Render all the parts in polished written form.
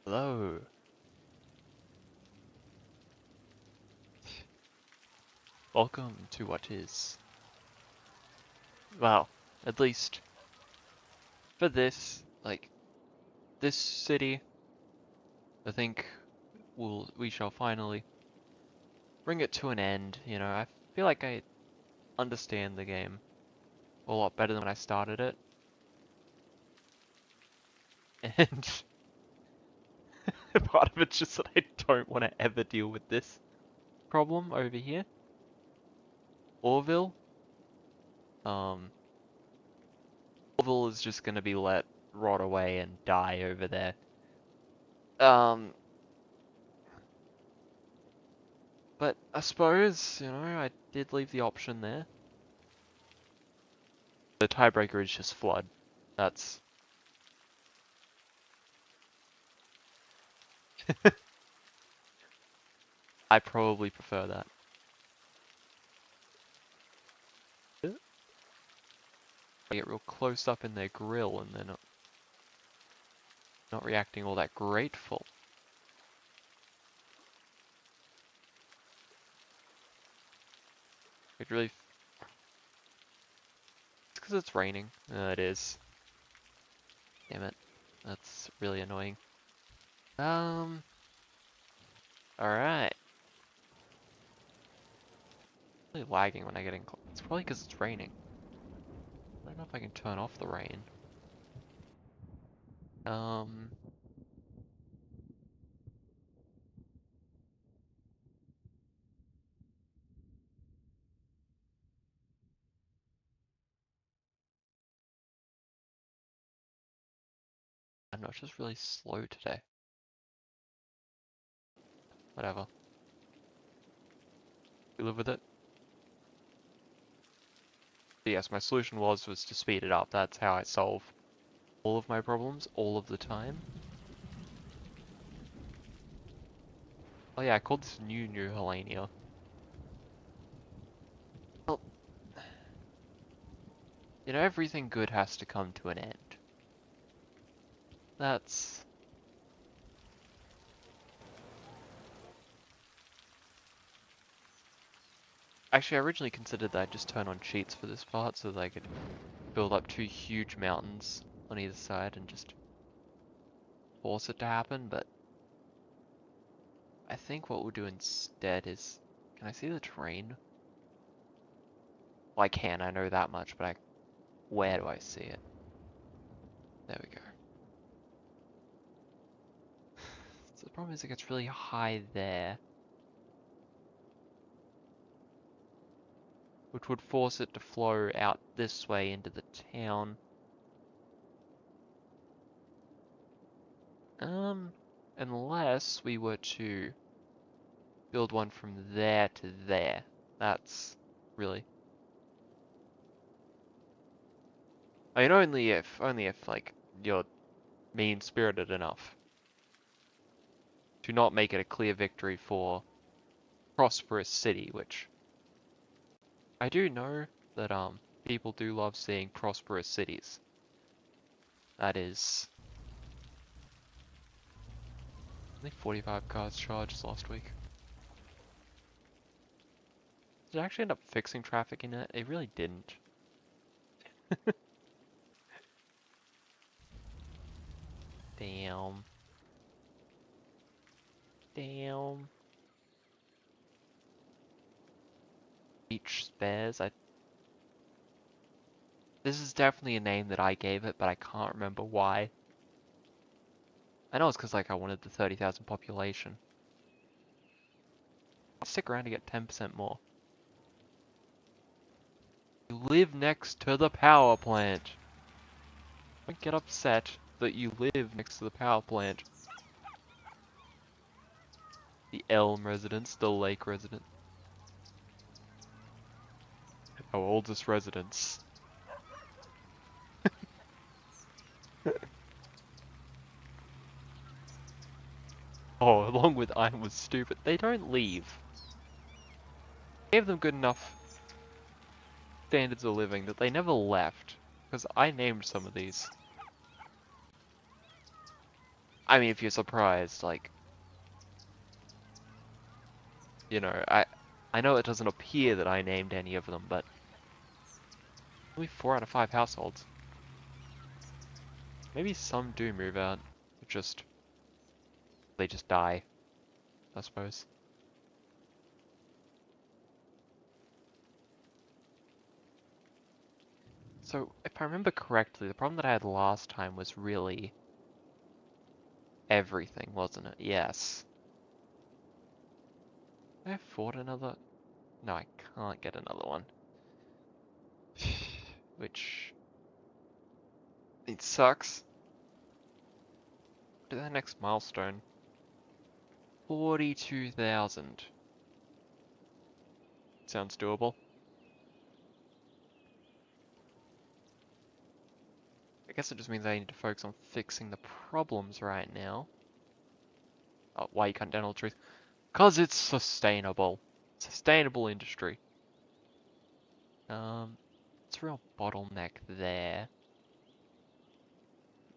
Hello. Welcome to what is, well, at least for this, this city, I think we shall finally bring it to an end. You know, I feel like I understand the game a lot better than when I started it. And part of it's just that I don't want to ever deal with this problem over here. Orville. Um, Orville is just gonna be let rot away and die over there. But I suppose, you know, I did leave the option there. The tiebreaker is just flood. That's... I probably prefer that. I get real close up in their grill and they're not reacting all that grateful. It really... It's because it's raining. It is. Damn it. That's really annoying. Alright. Really lagging when I get in close. It's probably because it's raining. I don't know if I can turn off the rain. I don't know, it's just really slow today. Whatever. We live with it. But yes, my solution was to speed it up. That's how I solve all of my problems, all of the time. Oh yeah, I called this New Hellania. Well, you know, everything good has to come to an end. That's... Actually, I originally considered that I'd just turn on cheats for this part so that I could build up two huge mountains on either side and just force it to happen, but I think what we'll do instead is... Can I see the terrain? Well, I can, I know that much, but where do I see it? There we go. So the problem is it gets really high there, which would force it to flow out this way into the town. Unless we were to build one from there to there. That's really... I mean, only if, like, you're mean-spirited enough to not make it a clear victory for Prosperous City, which I do know that, people do love seeing prosperous cities. That is... Only 45 cars charged last week. Did it actually end up fixing traffic in it? It really didn't. Damn. Damn. Beach Spares. This is definitely a name that I gave it, but I can't remember why. I know it's because, like, I wanted the 30,000 population. I'll stick around to get 10% more. You live next to the power plant. Don't get upset that you live next to the power plant. The Elm residence, the Lake residence. Our oldest residence. Oh, along with Iron was stupid. They don't leave. Gave them good enough standards of living that they never left. Because I named some of these. I mean, if you're surprised, like, you know, I know it doesn't appear that I named any of them, but only 4 out of 5 households. Maybe some do move out, but just they just die, I suppose. So, if I remember correctly, the problem that I had last time was really everything, wasn't it? Yes. Can I afford another? No, I can't get another one. Which, it sucks. To the next milestone. 42,000. Sounds doable. I guess it just means I need to focus on fixing the problems right now. Oh, why you can't tell the truth? Cause it's sustainable. Sustainable industry. It's a real bottleneck there.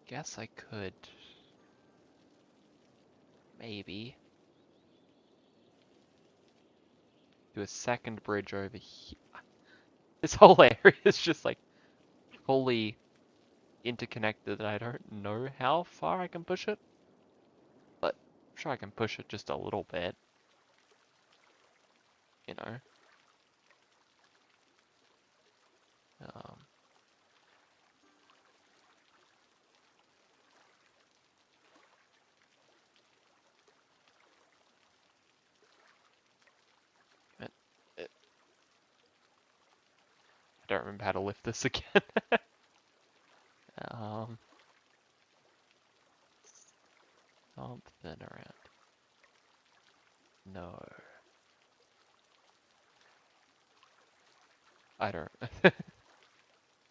Guess I could maybe do a second bridge over here. This whole area is just like fully interconnected and I don't know how far I can push it. But I'm sure I can push it just a little bit. You know. Um, it, I don't remember how to lift this again. um, Something around. No. I don't.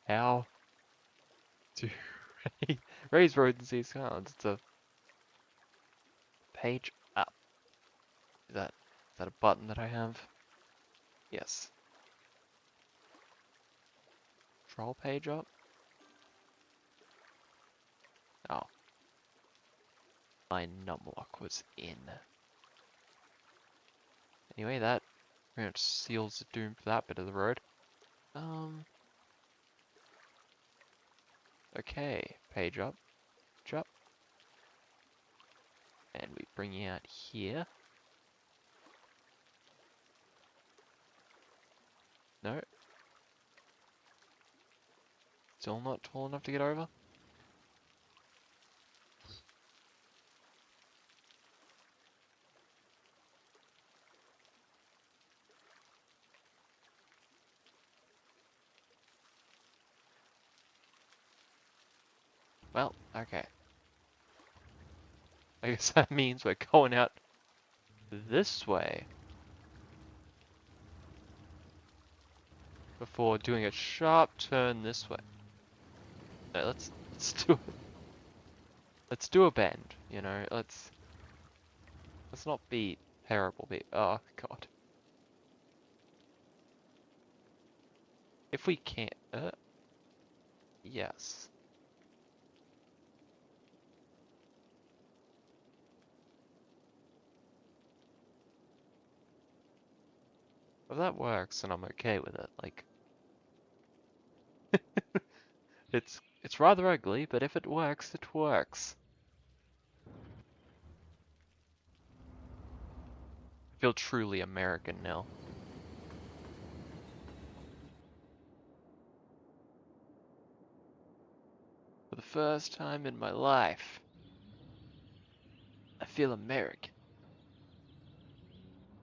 How to raise rodents Skylines? It's a page up. Is that a button that I have? Yes. Troll page up? Oh. My numlock was in. Anyway, that pretty much seals the doom for that bit of the road. Okay. Page up. Page up. And we bring you out here. No. Still not tall enough to get over? Well, okay. I guess that means we're going out this way before doing a sharp turn this way. No, let's do a bend, you know. Let's not be terrible. Oh god. If we can't, yes. If that works, then I'm okay with it. Like, it's rather ugly, but if it works, it works. I feel truly American now. For the first time in my life, I feel American.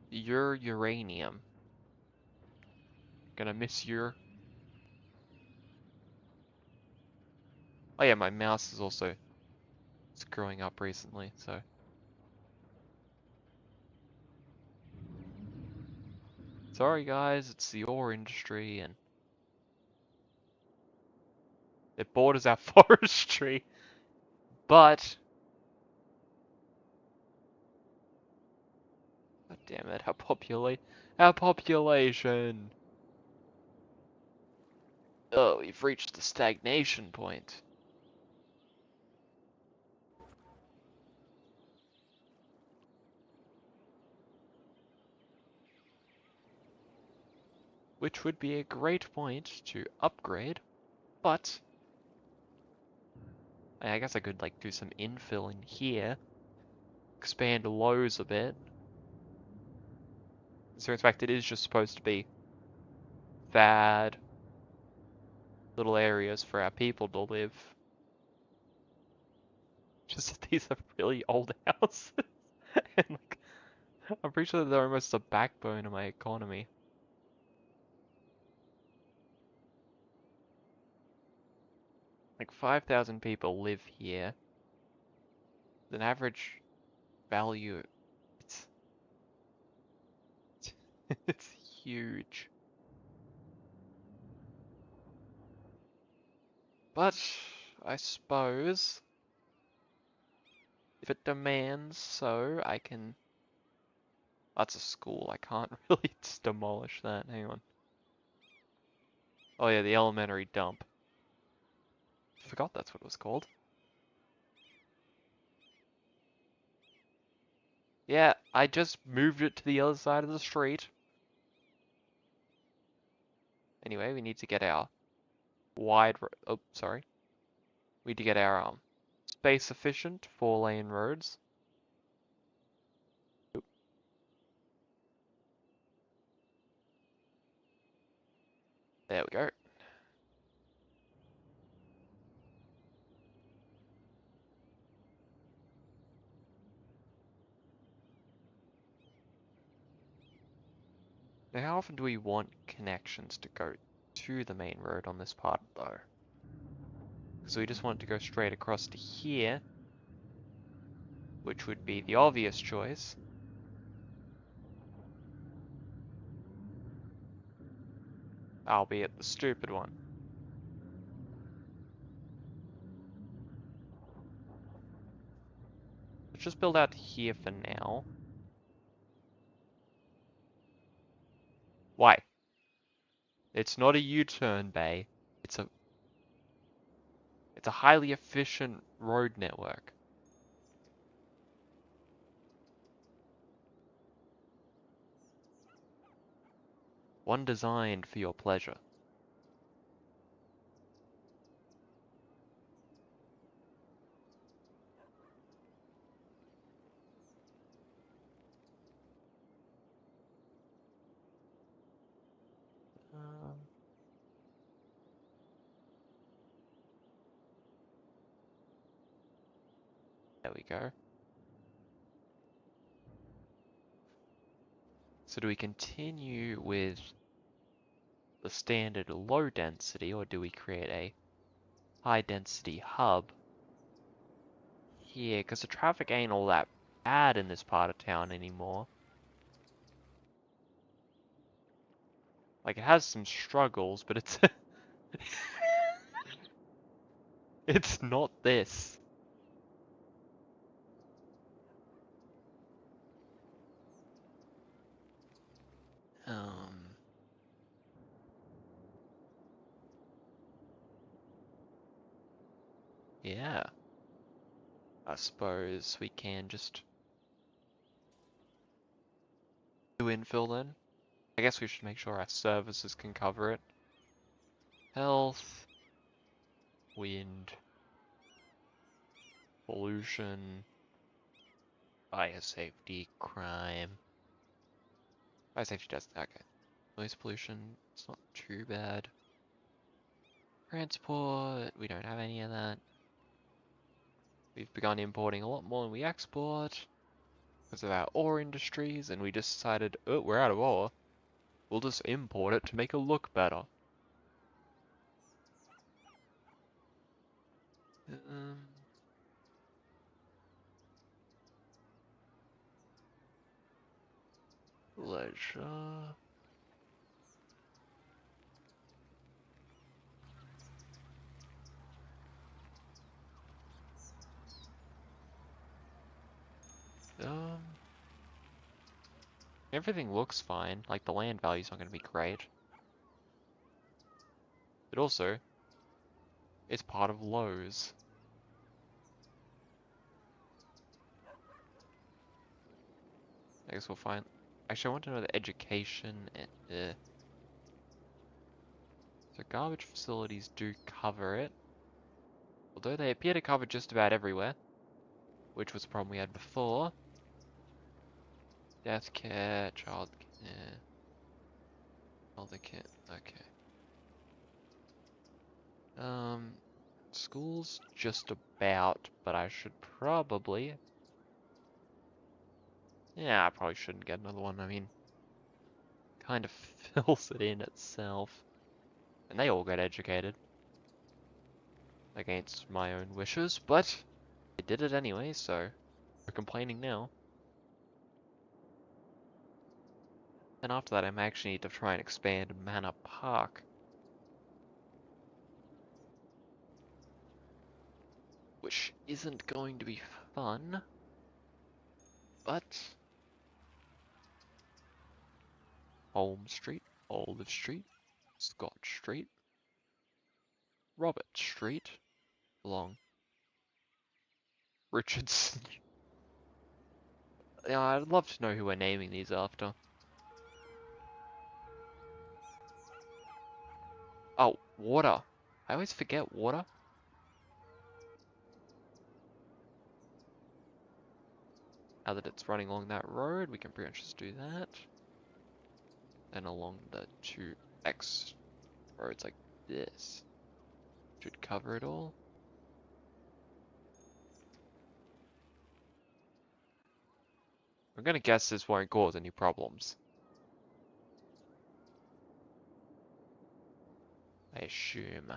You're uranium. Gonna miss your... Oh yeah, my mouse is also screwing up recently, so... Sorry guys, it's the ore industry and... It borders our forestry, but... God damn it, our population! Oh, we've reached the stagnation point. which would be a great point to upgrade, but I guess I could like do some infill in here, expand Lowe's a bit. So in fact, it is just supposed to be bad little areas for our people to live. Just that these are really old houses, and like I'm pretty sure they're almost the backbone of my economy. Like 5,000 people live here. An average value, it's it's huge. But I suppose if it demands so, I can. That's a school. I can't really just demolish that. Hang on. Oh yeah, the elementary dump. Forgot that's what it was called. Yeah, I just moved it to the other side of the street. Anyway, we need to get our oh, sorry. We need to get our space efficient 4-lane roads. Oop. There we go. Now, how often do we want connections to go to the main road on this part, though? So we just want it to go straight across to here, which would be the obvious choice. Albeit the stupid one. Let's just build out here for now. Why? It's not a U-turn bay. It's a highly efficient road network. One designed for your pleasure. There we go. So do we continue with the standard low density, or do we create a high density hub here? Because the traffic ain't all that bad in this part of town anymore. Like, it has some struggles, but it's it's not this. Yeah. I suppose we can just do infill then. I guess we should make sure our services can cover it. Health, wind, pollution, fire safety, crime. Fire safety does, okay. Noise pollution, it's not too bad. Transport, we don't have any of that. We've begun importing a lot more than we export because of our ore industries, and we just decided, oh, we're out of ore. We'll just import it to make it look better. Leisure. Everything looks fine. Like, the land value's not going to be great. But also, it's part of Lowe's. I guess we'll find... Actually, I want to know the education. garbage facilities do cover it. Although they appear to cover just about everywhere, which was a problem we had before. Death care, child care, elder care, okay. Schools just about, but I should probably... Yeah, I probably shouldn't get another one, I mean, kind of fills it in itself. And they all get educated. Against my own wishes, but I did it anyway, so we're complaining now. And after that, I may actually need to try and expand Manor Park. Which isn't going to be fun, but... Holmes Street, Olive Street, Scott Street, Robert Street, along Richardson. Yeah, I'd love to know who we're naming these after. Oh, water. I always forget water. Now that it's running along that road, we can pretty much just do that. Then along the 2X roads like this. Should cover it all. I'm gonna guess this won't cause any problems. I assume.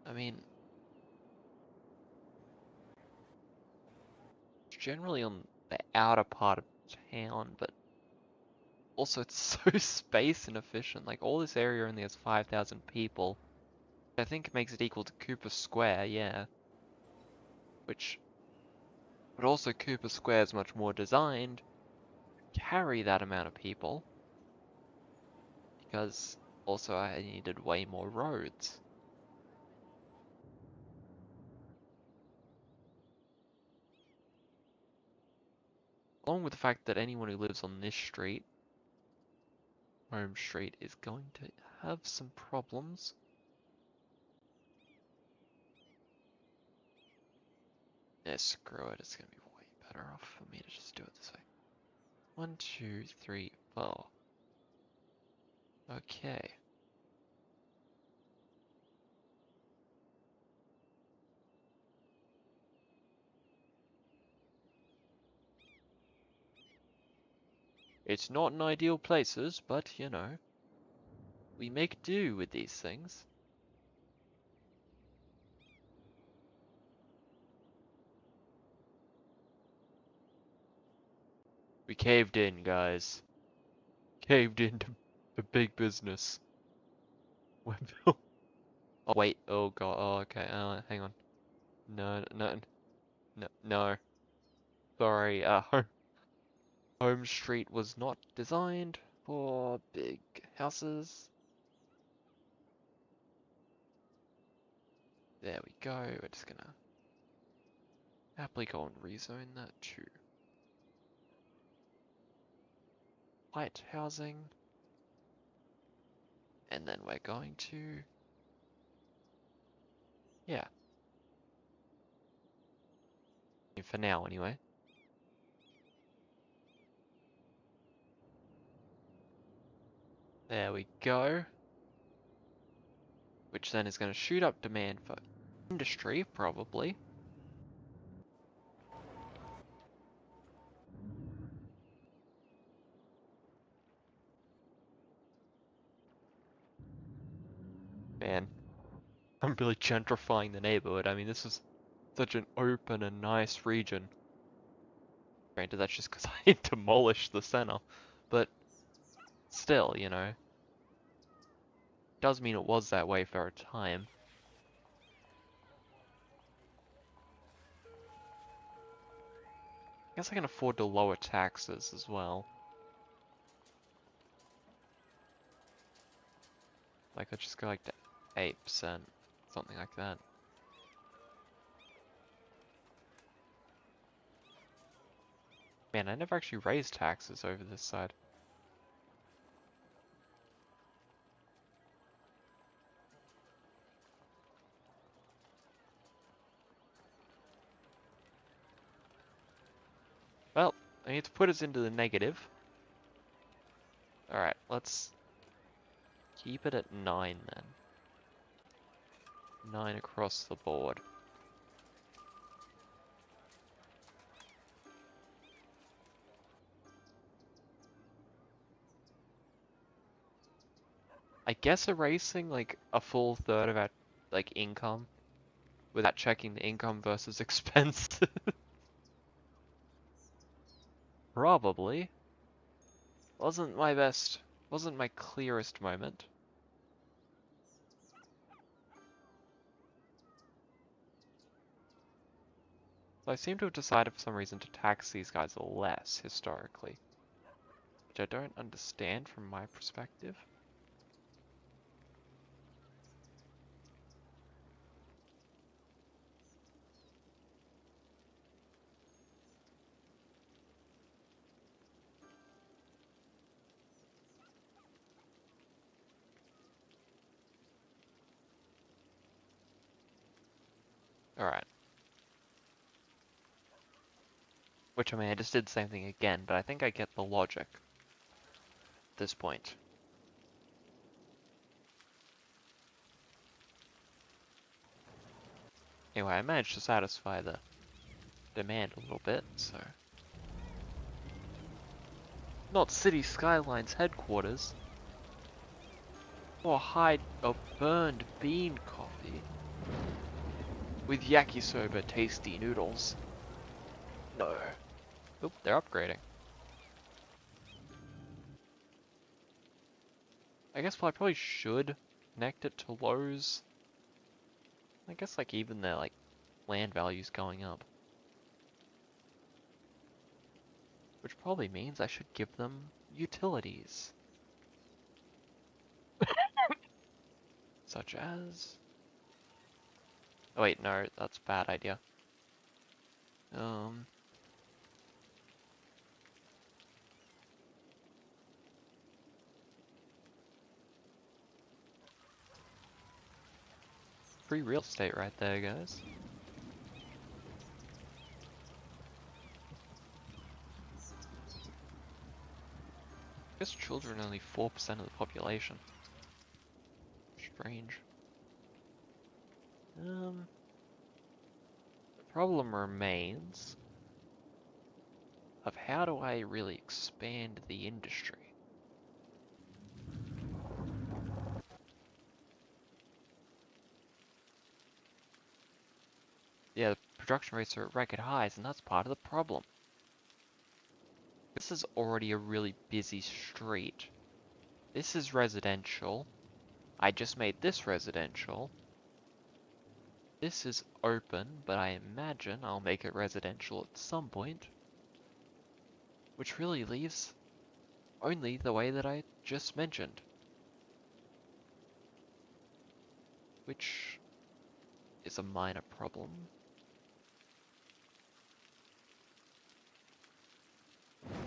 I mean, it's generally on the outer part of town, but also it's so space inefficient. Like, all this area only has 5,000 people. I think it makes it equal to Cooper Square, yeah. But also Cooper Square is much more designed to carry that amount of people. Because also I needed way more roads. Along with the fact that anyone who lives on this street, Home Street, is going to have some problems. Yeah, screw it, it's gonna be way better off for me to just do it this way. 1, 2, 3, 4. Okay. It's not in ideal places, but you know, we make do with these things. We caved in, guys. Caved into the big business. Oh wait, oh god, oh okay, hang on. No, no, no, no. Sorry, Home Street was not designed for big houses. There we go, we're just gonna happily go and rezone that to light housing. And then we're going to, yeah. For now, anyway. There we go. Which then is going to shoot up demand for industry, probably. Man, I'm really gentrifying the neighborhood. I mean, this is such an open and nice region. Granted, that's just because I demolished the center. But still, you know. Does mean it was that way for a time. I guess I can afford to lower taxes as well. Like, let's just go like to 8%, something like that. Man, I never actually raised taxes over this side. Well, I need to put us into the negative. Alright, let's keep it at 9 then. 9 across the board. I guess erasing like a full third of our like income without checking the income versus expense. Probably. Wasn't my clearest moment. So I seem to have decided for some reason to tax these guys less historically, which I don't understand from my perspective. Alright. Which, I mean, I just did the same thing again, but I think I get the logic at this point. Anyway, I managed to satisfy the demand a little bit, so... Not City Skylines headquarters. Or hide a burned bean coffee. With yakisoba tasty noodles. No. Oop, they're upgrading. I guess I probably should connect it to Lowe's. I guess like even their like land value's going up. Which probably means I should give them utilities. Such as... Oh wait, no, that's a bad idea. Free real estate right there, guys. I guess children are only 4% of the population. Strange. The problem remains of how do I really expand the industry? Yeah, the production rates are at record highs, and that's part of the problem. This is already a really busy street. This is residential. I just made this residential. This is open, but I imagine I'll make it residential at some point. Which really leaves only the way that I just mentioned. Which is a minor problem.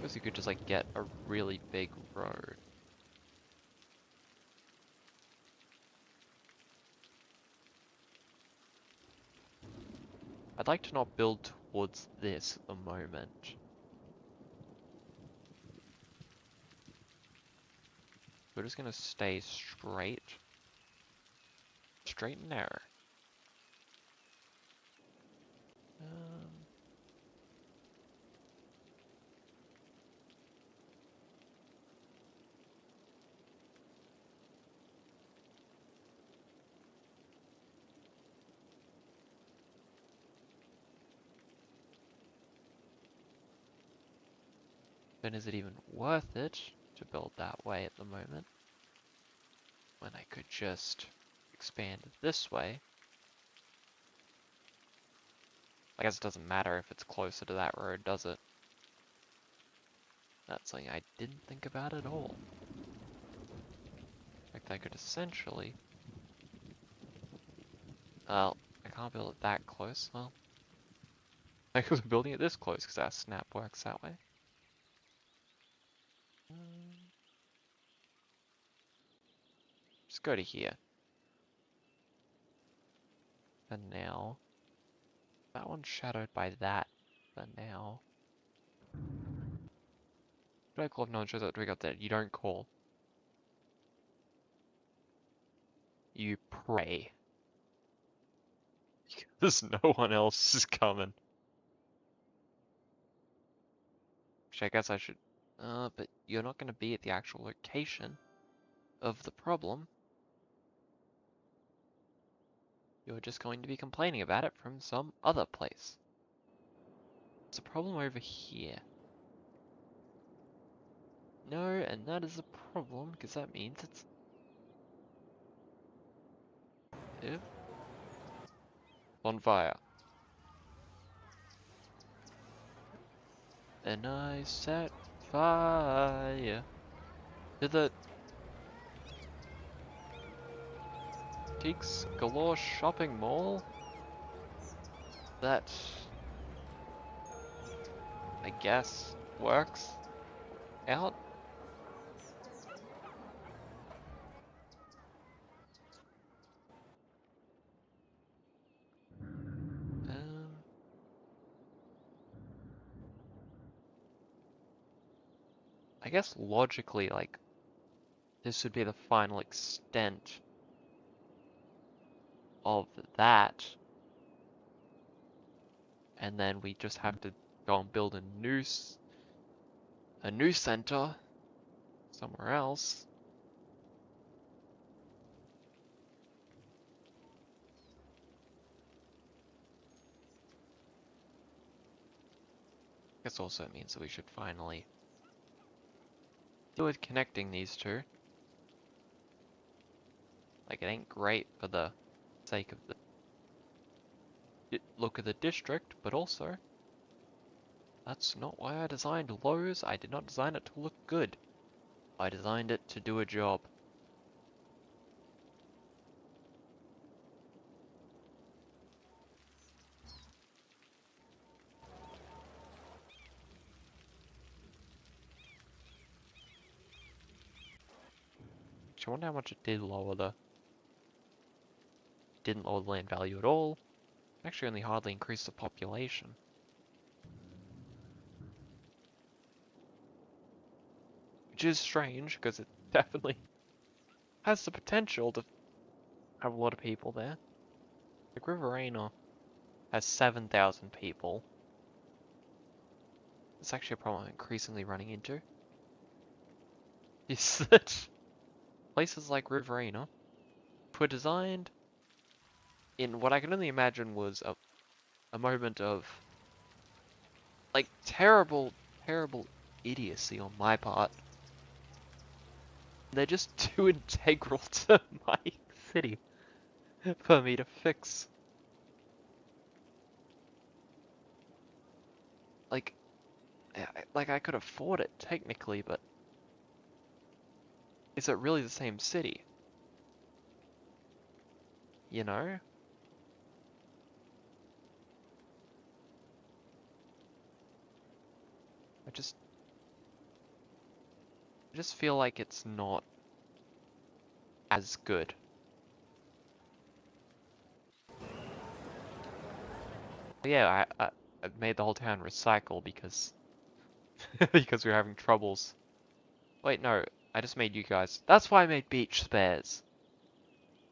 Because you could just like get a really big road. I'd like to not build towards this at the moment. We're just gonna stay straight. Straight and narrow. Then is it even worth it to build that way at the moment? When I could just expand this way. I guess it doesn't matter if it's closer to that road, does it? That's something I didn't think about at all. In fact, I could essentially... Well, I can't build it that close. Well, I could be building it this close because our snap works that way. Let's go to here. And now, that one's shadowed by that for now. Should I call if no one shows up? Do we got that? You don't call. You pray. Because no one else is coming. Which I guess I should... but you're not going to be at the actual location of the problem. You're just going to be complaining about it from some other place. There's a problem over here. No, and that is a problem, because that means it's... on fire. And I set fire to the Geeks Galore shopping mall that I guess works out. I guess logically, like, this would be the final extent of that. And then we just have to go and build a new center somewhere else. I guess also it means that we should finally deal with connecting these two. Like, it ain't great for the sake of the look of the district, but also that's not why I designed Lowe's. I did not design it to look good. I designed it to do a job. I wonder how much it did lower the... Didn't lower the land value at all. Actually only hardly increased the population. Which is strange, because it definitely has the potential to have a lot of people there. Like Riverina has 7,000 people. It's actually a problem I'm increasingly running into. Is that places like Riverina were designed in what I can only imagine was a moment of like terrible idiocy on my part. They're just too integral to my city for me to fix. Like, I could afford it technically, but is it really the same city? You know? I just feel like it's not as good. But yeah, I made the whole town recycle because because we were having troubles. Wait, no, I just made you guys. That's why I made beach spares.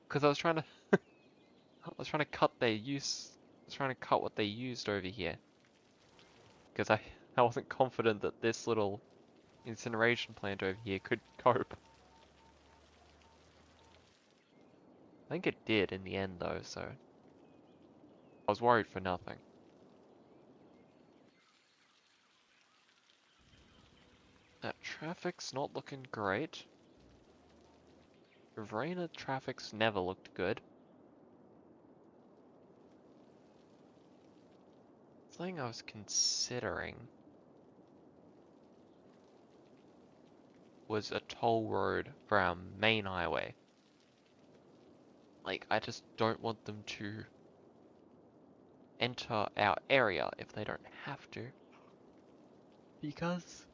Because I was trying to I was trying to cut their use. I was trying to cut what they used over here. Because I wasn't confident that this little incineration plant over here could cope. I think it did in the end though, so I was worried for nothing. That traffic's not looking great. Riverina traffic's never looked good. Something I was considering was a toll road for our main highway. Like, I just don't want them to enter our area if they don't have to. Because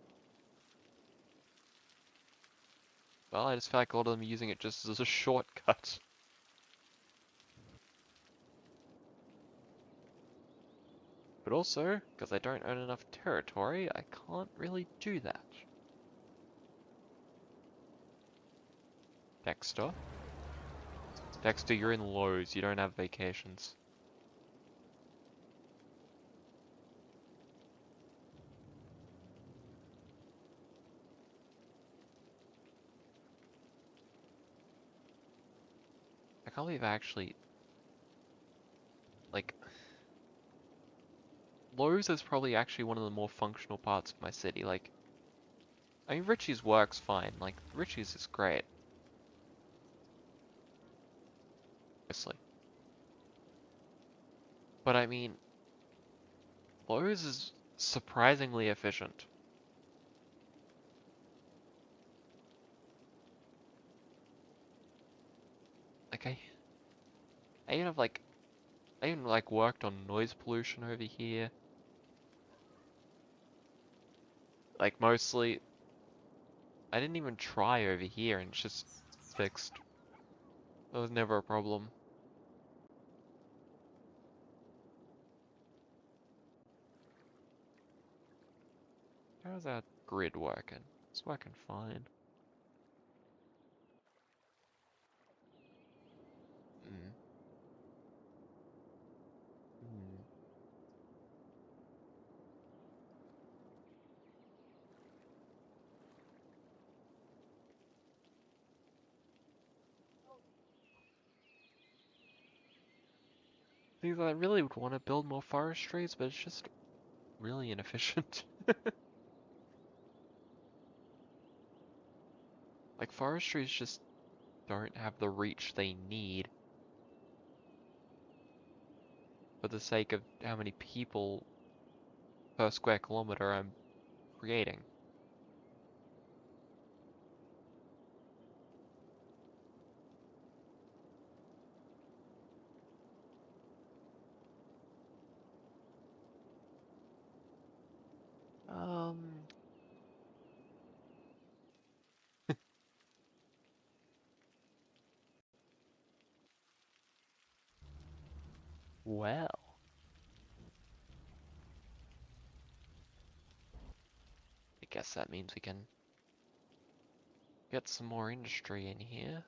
Well, I just feel like a lot of them are using it just as a shortcut. But also, because I don't own enough territory, I can't really do that. Dexter? Dexter, you're in Lowe's, you don't have vacations. I can't believe I actually, like, Lowe's is probably actually one of the more functional parts of my city, like, I mean, Richie's works fine, like, Richie's is great. Obviously. But I mean, Lowe's is surprisingly efficient. Like, I even have, like, I even, like, worked on noise pollution over here. Like, mostly, I didn't even try over here, and it's just fixed. That was never a problem. How's that grid working? It's working fine. Mm. Mm. Things I really would want to build more forestries, but it's just really inefficient. Like, forestries just don't have the reach they need for the sake of how many people per square kilometer I'm creating. Um, well, I guess that means we can get some more industry in here.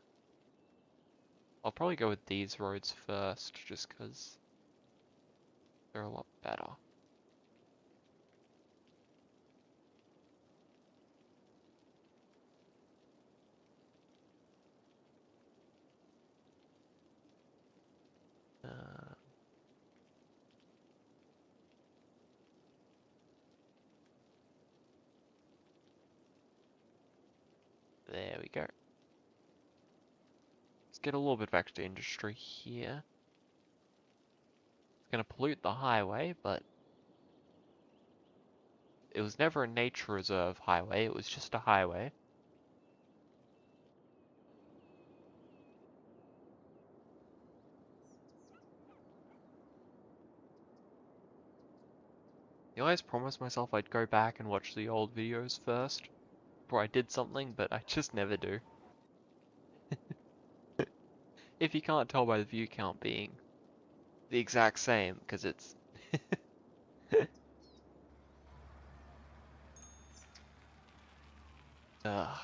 I'll probably go with these roads first, just because they're a lot better. Uh, there we go. Let's get a little bit of extra industry here. It's gonna pollute the highway, but it was never a nature reserve highway, it was just a highway. I always promised myself I'd go back and watch the old videos first before I did something, but I just never do. If you can't tell by the view count being the exact same, because it's... Ugh.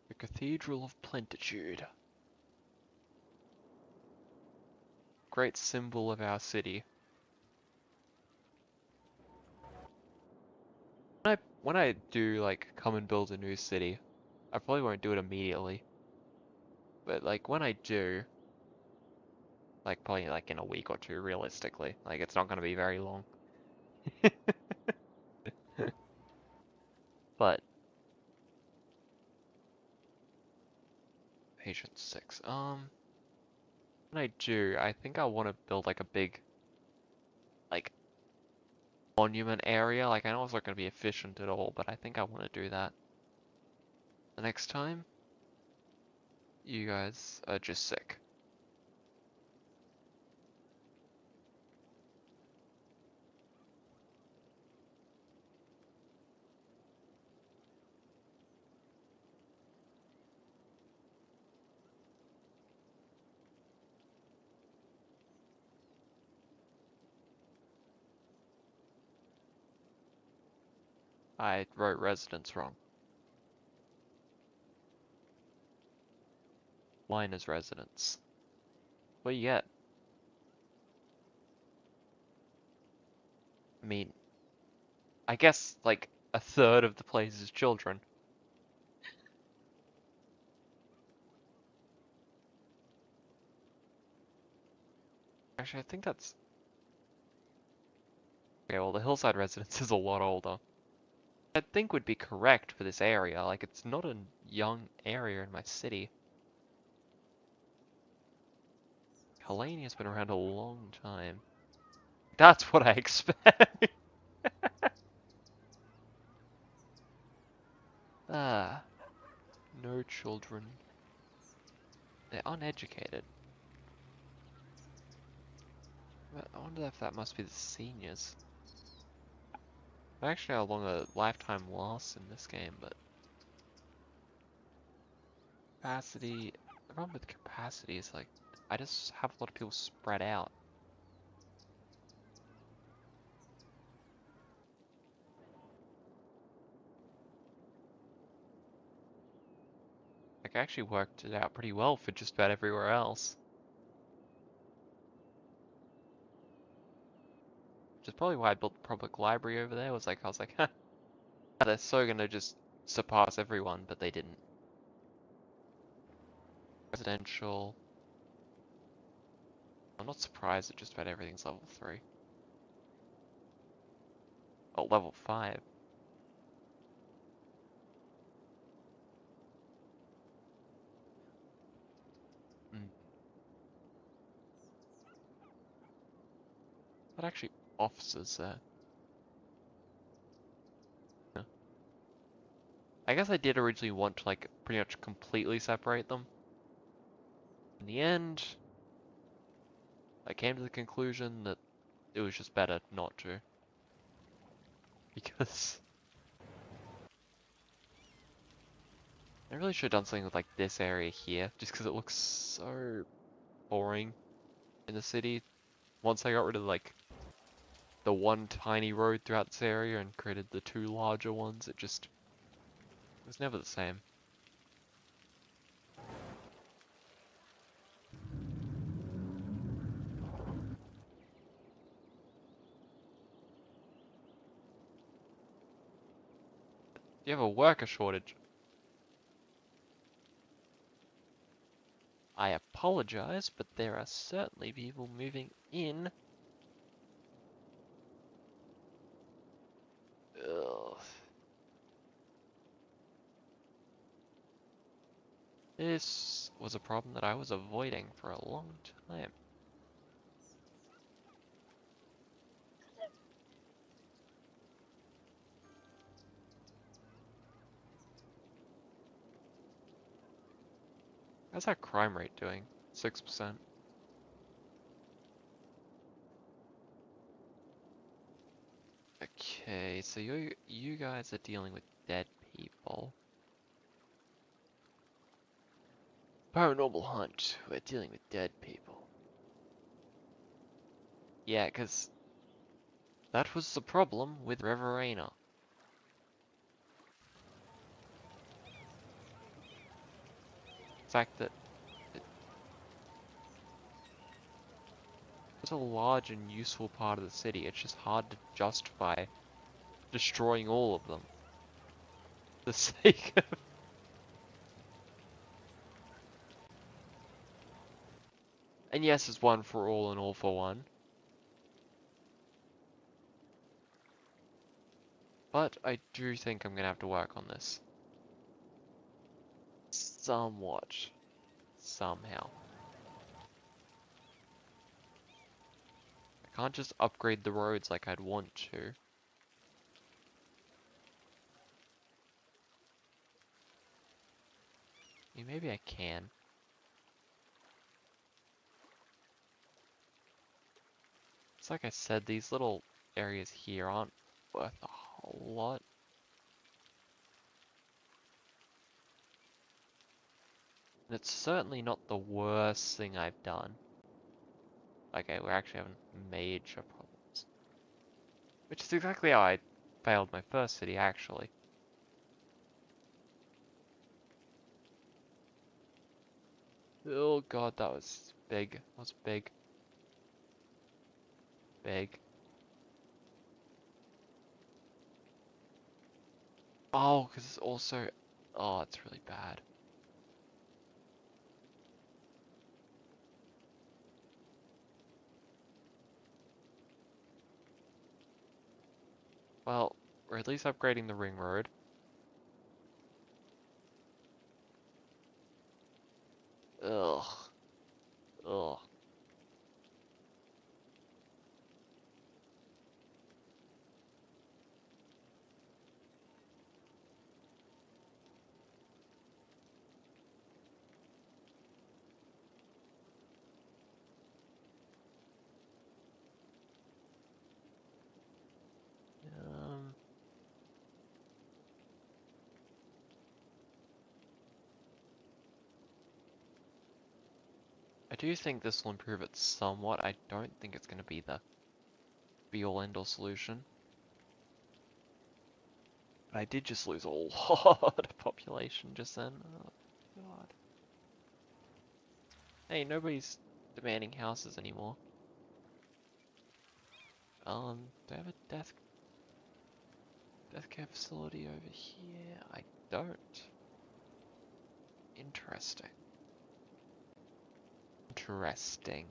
The Cathedral of Plentitude. Great symbol of our city. When I do, like, come and build a new city, I probably won't do it immediately. But, like, when I do, like, probably, like, in a week or two, realistically. Like, it's not gonna be very long. But, Patience 6. When I do, I think I want to build, like, a big, like, monument area. Like, I know it's not gonna be efficient at all, but I think I want to do that the next time. you guys are just sick. I wrote residence wrong. Line is residence. What do you get? I mean, I guess like a third of the place is children. Actually, I think that's... Okay, well, the hillside residence is a lot older. I think would be correct for this area. Like, it's not a young area in my city. Hellania's been around a long time. That's what I expect. Ah, no children. They're uneducated. But I wonder if that must be the seniors. Actually, how long a lifetime lasts in this game, but capacity. The problem with capacity is like I just have a lot of people spread out. Like I actually worked it out pretty well for just about everywhere else. Which is probably why I built the public library over there. Was like I was like, huh, they're so gonna just surpass everyone, but they didn't. Residential. I'm not surprised that just about everything's level 3. Oh, level 5. Mm. But actually, officers there. Yeah. I guess I did originally want to like pretty much completely separate them. In the end, I came to the conclusion that it was just better not to. Because I really should have done something with like this area here, just because it looks so boring in the city. Once I got rid of like the one tiny road throughout this area and created the two larger ones, it was never the same. You have a worker shortage. I apologize, but there are certainly people moving in. Ugh. This was a problem that I was avoiding for a long time. How's that crime rate doing? 6%. Okay, so you guys are dealing with dead people. Paranormal hunt. We're dealing with dead people. Yeah, because that was the problem with Reverena. The fact that it was a large and useful part of the city. It's just hard to justify destroying all of them. For the sake of... And yes, it's one for all and all for one. But I do think I'm gonna have to work on this. Somewhat. Somehow. I can't just upgrade the roads like I'd want to. Yeah, maybe I can. like I said, these little areas here aren't worth a whole lot. And it's certainly not the worst thing I've done. Okay, we're actually having major problems. Which is exactly how I failed my first city, actually. Oh god, that was big. That was big. Big. Oh, because it's also... Oh, it's really bad. Well, we're at least upgrading the ring road. Ugh. Ugh. Um... I do think this will improve it somewhat. I don't think it's going to be the be-all end-all solution. But I did just lose a lot of population just then. Oh, God. Hey, nobody's demanding houses anymore. Do I have a death care facility over here? I don't. Interesting. Interesting.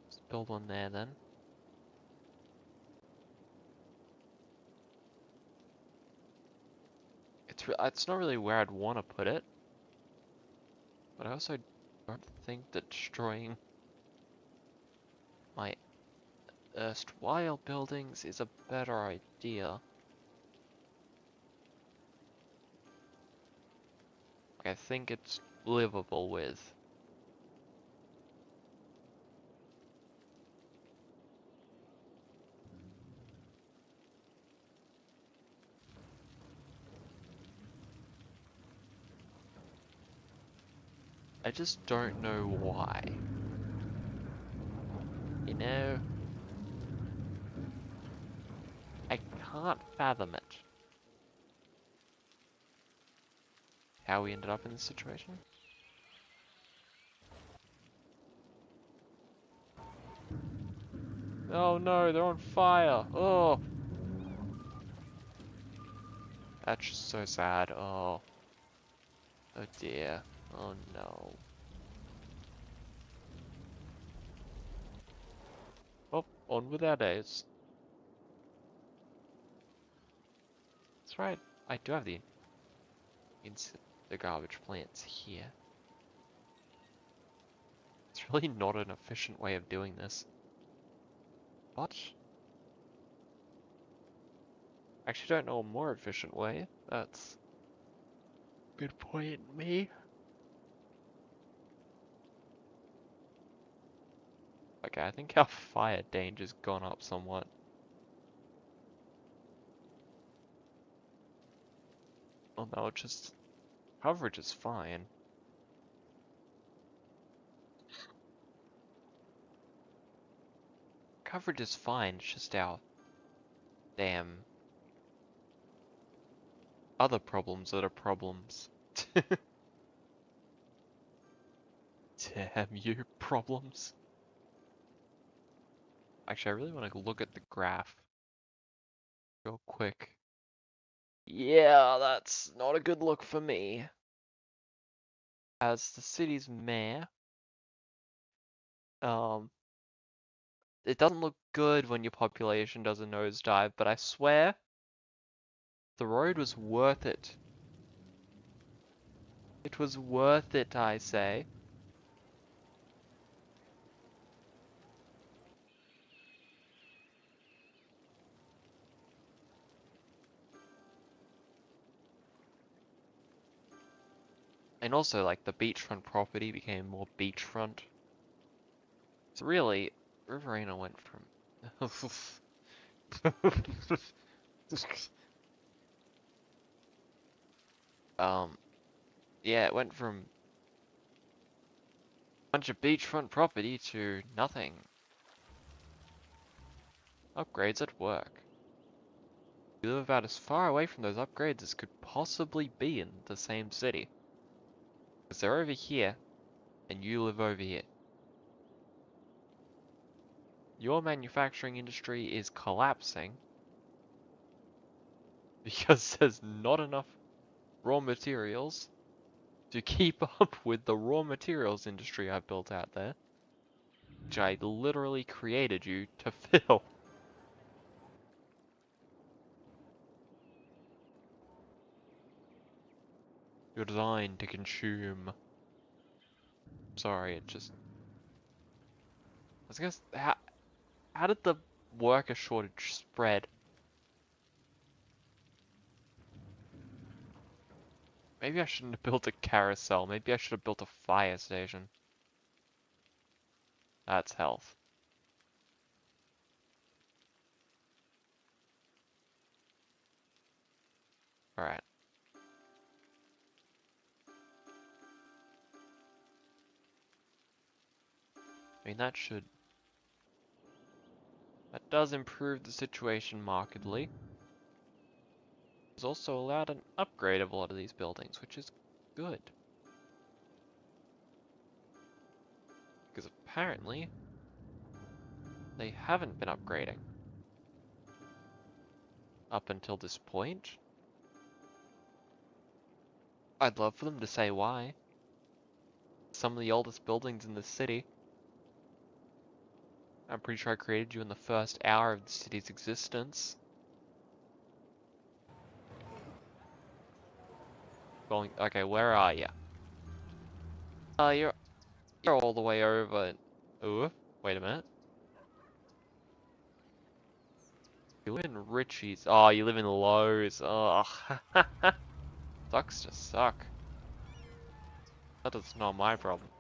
Let's build one there then. It's not really where I'd want to put it, but I also don't think that destroying my erstwhile buildings is a better idea. I think it's livable with. I just don't know why. You know, I can't fathom it. How we ended up in this situation? Oh no, they're on fire! Oh! That's just so sad. Oh. Oh dear. Oh no. Oh, on with our days. That's right. I do have the garbage plants here. It's really not an efficient way of doing this. But I actually don't know a more efficient way. That's a good point, me. Okay, I think our fire danger's gone up somewhat. Oh no, it's just coverage is fine. Coverage is fine, it's just our damn other problems that are problems. Damn you, problems. Actually, I really want to look at the graph real quick. Yeah, that's not a good look for me. As the city's mayor, it doesn't look good when your population does a nosedive, but I swear, the road was worth it. It was worth it, I say. And also, like, the beachfront property became more beachfront. So really, Riverina went from... yeah, it went from a bunch of beachfront property to nothing. Upgrades at work. You live about as far away from those upgrades as could possibly be in the same city. Because they're over here, and you live over here. Your manufacturing industry is collapsing because there's not enough raw materials to keep up with the raw materials industry I've built out there, which I literally created you to fill. You're designed to consume. Sorry, it just... I was gonna... How did the worker shortage spread? Maybe I shouldn't have built a carousel. Maybe I should have built a fire station. That's health. Alright. I mean, that does improve the situation markedly. It's also allowed an upgrade of a lot of these buildings, which is good. Because apparently, they haven't been upgrading. Up until this point. I'd love for them to say why. Some of the oldest buildings in the city. I'm pretty sure I created you in the first hour of the city's existence. Going, okay, where are you? You're all the way over. Ooh, wait a minute. You live in Richie's. Oh, you live in Lowe's. Oh, sucks to suck. That is not my problem.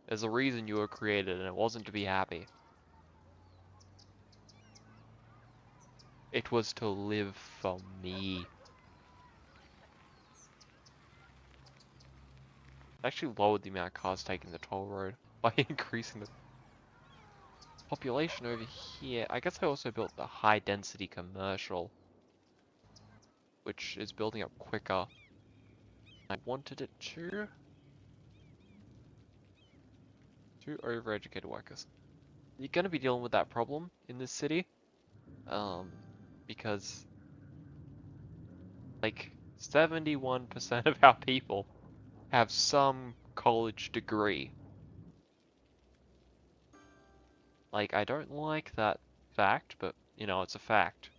There's a reason you were created, and it wasn't to be happy. It was to live for me. I actually lowered the amount of cars taking the toll road by increasing the population over here. I guess I also built the high density commercial, which is building up quicker. I wanted it to. Two overeducated workers. You're gonna be dealing with that problem in this city. Because like 71% of our people have some college degree. Like, I don't like that fact, but you know, it's a fact.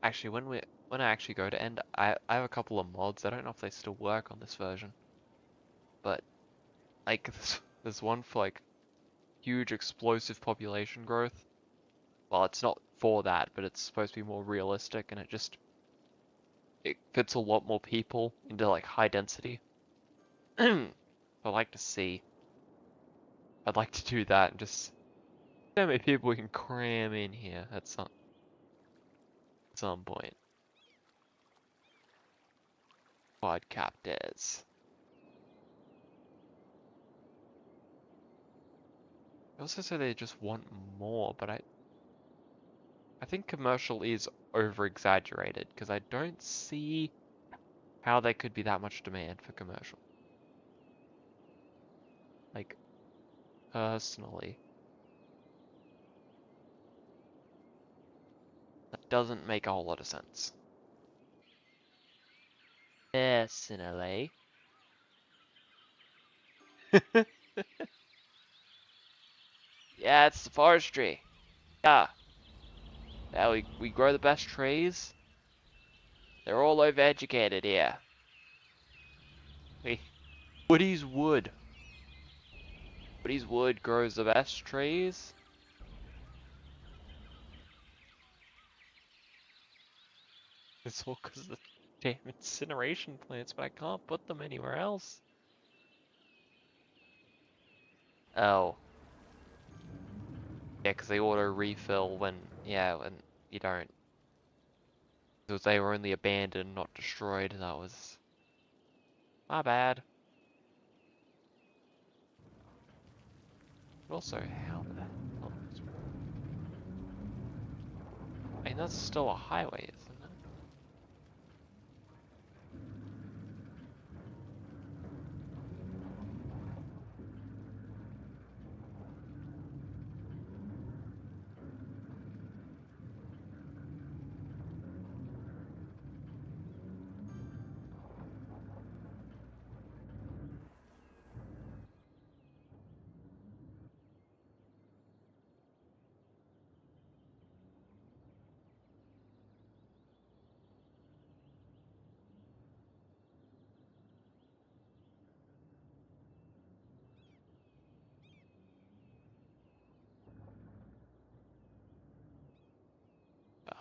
Actually, when I actually go to end, I have a couple of mods. I don't know if they still work on this version, but like there's one for like huge explosive population growth. Well, it's not for that, but it's supposed to be more realistic, and it fits a lot more people into like high density. I'd like to see. I'd like to do that and just see how many people we can cram in here at some point. Quadcopters. They also say they just want more, but I think commercial is over-exaggerated, because I don't see how there could be that much demand for commercial. Like, personally. That doesn't make a whole lot of sense. Personally. Yeah, it's the forestry. Yeah. Yeah, we grow the best trees. They're all overeducated here. Woody's wood. Woody's wood grows the best trees. It's all because of the damn incineration plants, but I can't put them anywhere else. Oh. Yeah, because they auto refill when, yeah, when you don't. Because they were only abandoned, not destroyed. That was my bad. But also, how the hell does this work? I mean, that's still a highway, isn't it?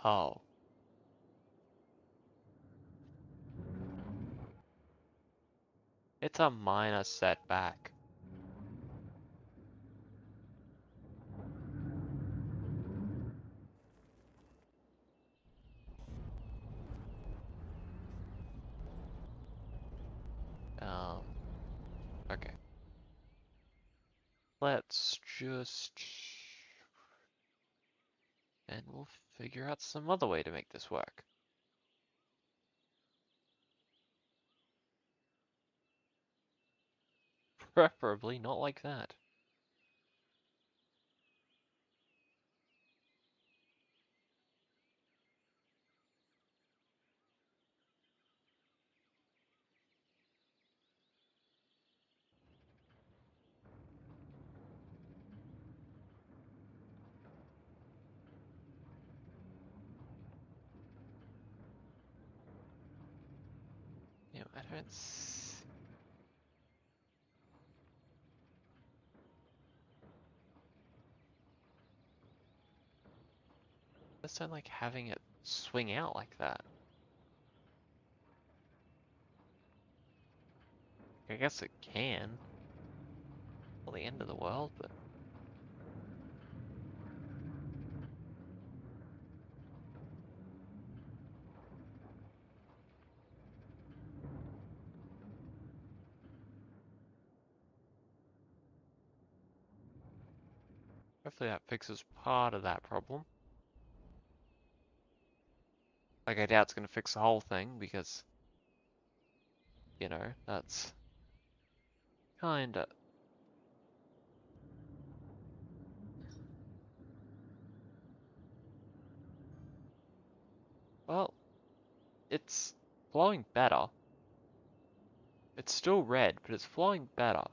Oh. It's a minor setback. Um, okay. Let's just... And we'll figure out some other way to make this work. Preferably not like that. You know, I don't... I just don't like having it swing out like that. I guess it can. Well, the end of the world, but... Hopefully that fixes part of that problem. Like, I doubt it's gonna fix the whole thing, because, you know, that's kinda... Well, it's flowing better. It's still red, but it's flowing better.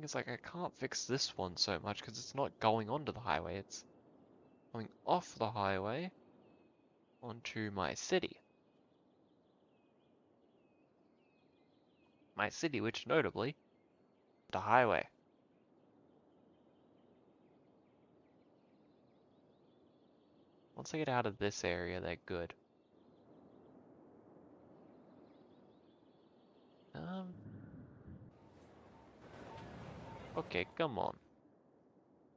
It's like, I can't fix this one so much, because it's not going onto the highway, it's going off the highway onto my city. My city, which notably, the highway. Once I get out of this area, they're good. Um, okay, come on.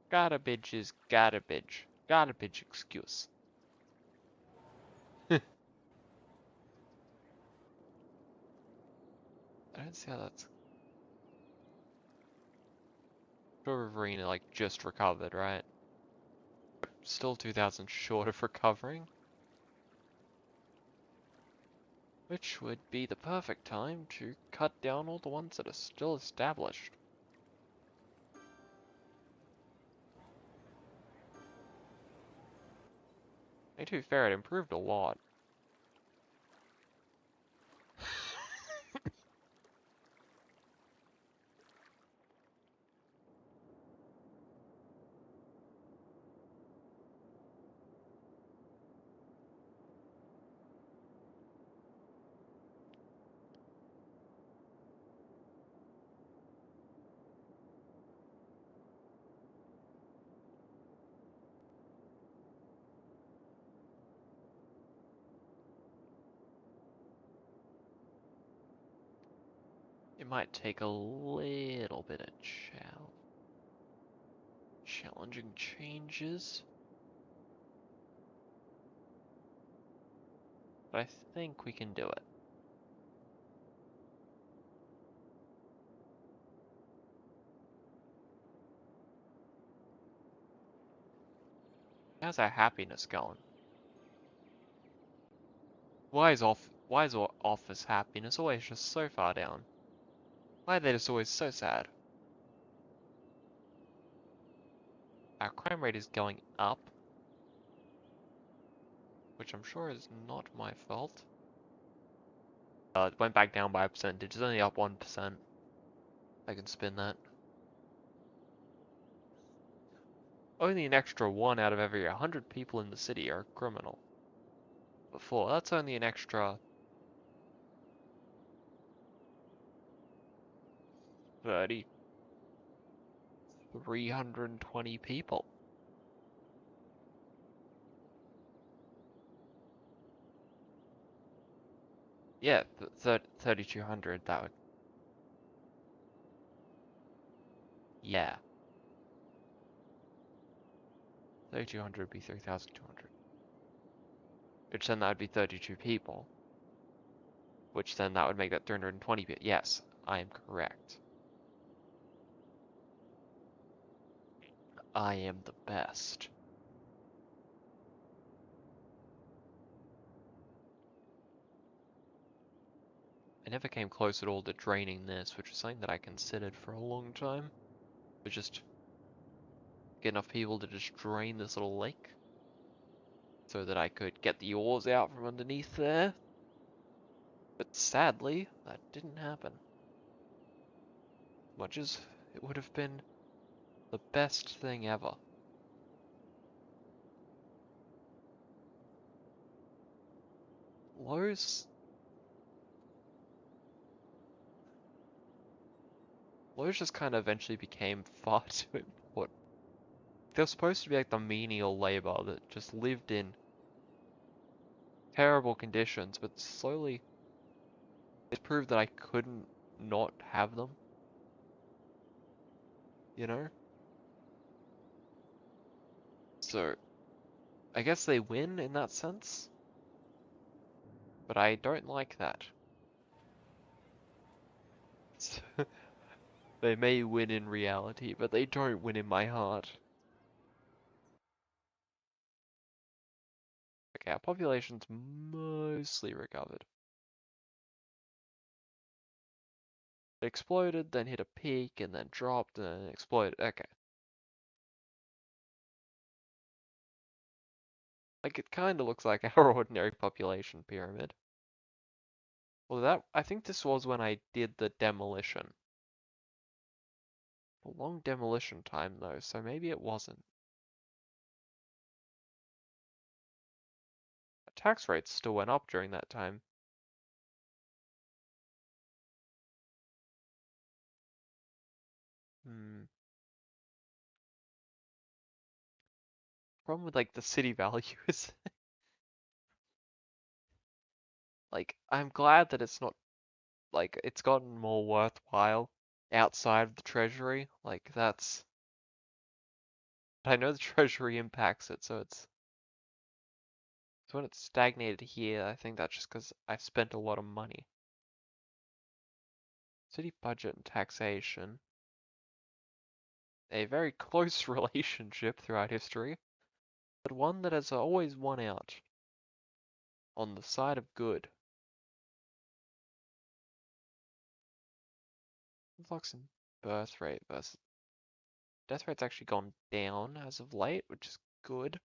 Garbage is garbage. Garbage excuse. I don't see how that's... Sure, Riverina, like, just recovered, right? Still 2,000 short of recovering. Which would be the perfect time to cut down all the ones that are still established. And to be fair, it improved a lot. It might take a little bit of challenging changes, but I think we can do it. How's our happiness going? Why is office happiness always just so far down? Why are they just always so sad? Our crime rate is going up, which I'm sure is not my fault. It went back down by a percentage. It's only up 1%. I can spin that. Only an extra 1 out of every 100 people in the city are criminal. Before, that's only an extra 30, 320 people. Yeah, 3,200, that would... Yeah. 3,200 would be 3,200. Which then that would be 32 people. Which then that would make that 320 people. Yes, I am correct. I am the best. I never came close at all to draining this, which is something that I considered for a long time. But just get enough people to just drain this little lake so that I could get the ores out from underneath there. But sadly, that didn't happen. Much as it would have been the best thing ever. Lowe's just kind of eventually became far too important. They were supposed to be like the menial labor that just lived in terrible conditions, but slowly it proved that I couldn't not have them, you know? So, I guess they win in that sense, but I don't like that. They may win in reality, but they don't win in my heart. Okay, our population's mostly recovered. It exploded, then hit a peak, and then dropped, and then exploded. Okay. Like, it kinda looks like our ordinary population pyramid. Well, I think this was when I did the demolition. A long demolition time, though, so maybe it wasn't. Tax rates still went up during that time. Hmm. Problem with, like, the city values. Like, I'm glad that it's not, like, it's gotten more worthwhile outside of the treasury. Like, that's... I know the treasury impacts it, so it's... So when it's stagnated here, I think that's just because I spent a lot of money. City budget and taxation. A very close relationship throughout history, but one that has always won out on the side of good. Influx in birth rate versus death rate's actually gone down as of late, which is good.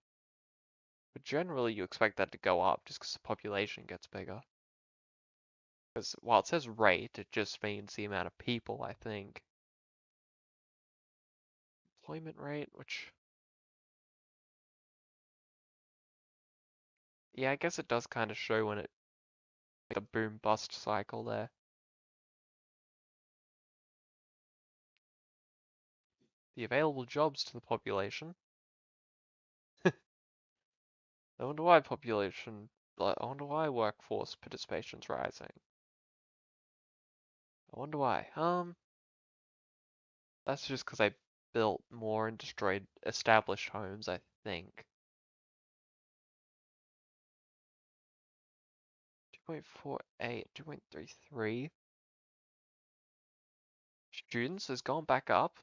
But generally you expect that to go up just because the population gets bigger. Because while it says rate, it just means the amount of people, I think. Employment rate, which... Yeah, I guess it does kind of show when it... like a boom-bust cycle there. The available jobs to the population. I wonder why I wonder why workforce participation's rising. I wonder why. That's just because I built more and destroyed established homes, I think. 2.48, 2.33. Students has gone back up.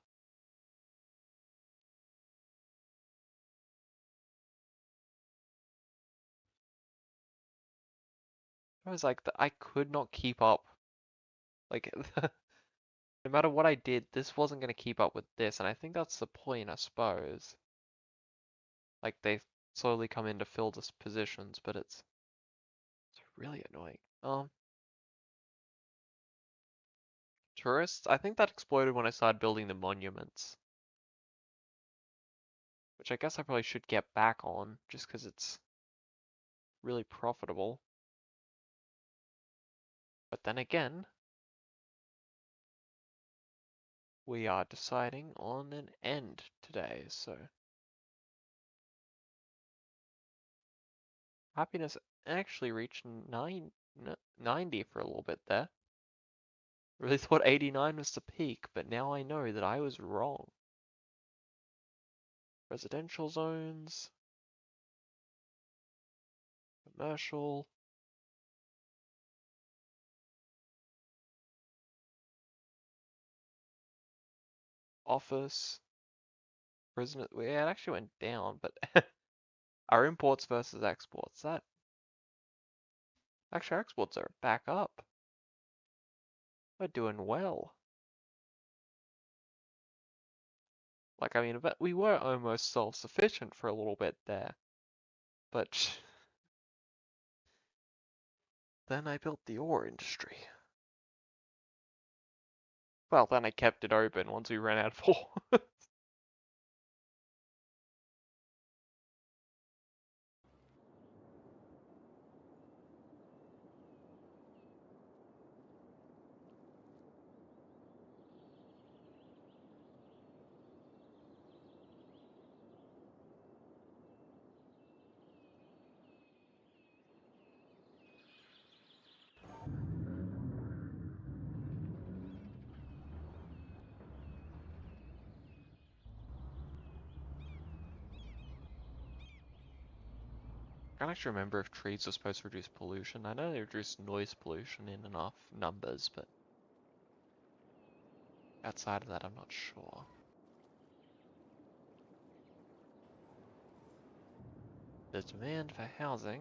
I was like, I could not keep up. Like, no matter what I did, this wasn't going to keep up with this, and I think that's the point, I suppose. Like, they slowly come in to fill these positions, but it's really annoying. Tourists? I think that exploded when I started building the monuments. Which I guess I probably should get back on, just because it's really profitable. But then again, we are deciding on an end today, so happiness actually reached 90 for a little bit there. Really thought 89 was the peak, but now I know that I was wrong. Residential zones, commercial, office, prison. Yeah, it actually went down, but our imports versus exports, that actually our exports are back up. We're doing well. Like, I mean, but we were almost self-sufficient for a little bit there. But then I built the ore industry. Well, then I kept it open once we ran out of ore. I can't actually remember if trees were supposed to reduce pollution. I know they reduce noise pollution in enough numbers, but outside of that, I'm not sure. The demand for housing,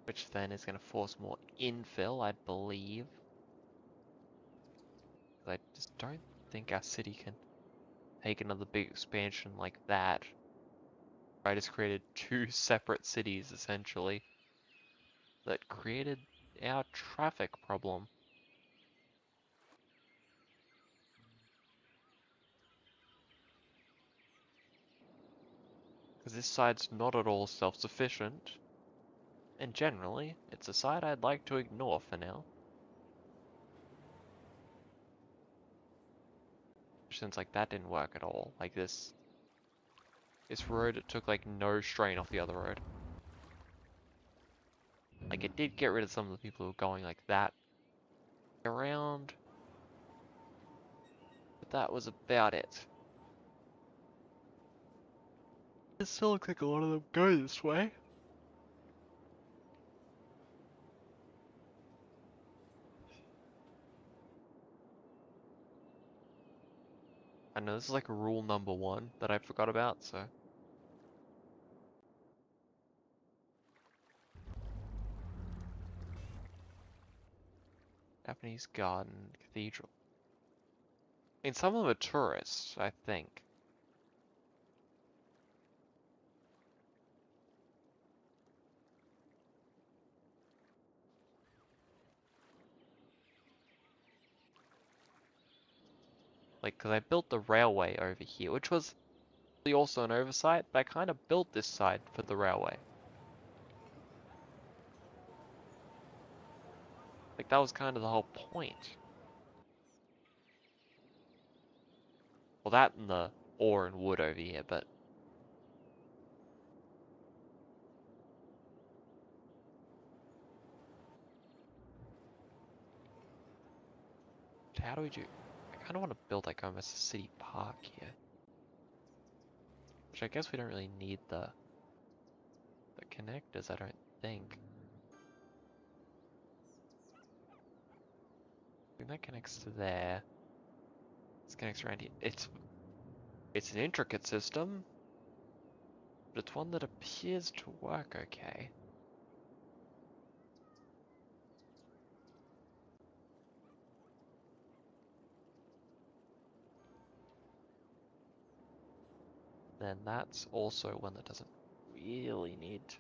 which then is going to force more infill, I believe. I just don't think our city can take another big expansion like that. I just created two separate cities, essentially, that created our traffic problem. Because this side's not at all self-sufficient, and generally, it's a side I'd like to ignore for now. Since, like, that didn't work at all. Like, this road, it took, like, no strain off the other road. Like, it did get rid of some of the people who were going like that around, but that was about it. It still looks like a lot of them go this way. I know this is like rule number 1 that I forgot about, so. Japanese garden, cathedral. I mean, some of them are tourists, I think. Like, because I built the railway over here, which was also an oversight, but I kind of built this side for the railway. Like, that was kind of the whole point. Well, that and the ore and wood over here, but how do we do? I kind of want to build like almost a city park here, which I guess we don't really need the connectors. I don't think. I think that connects to there. This connects around here. It's an intricate system, but it's one that appears to work okay. Then that's also one that doesn't really need to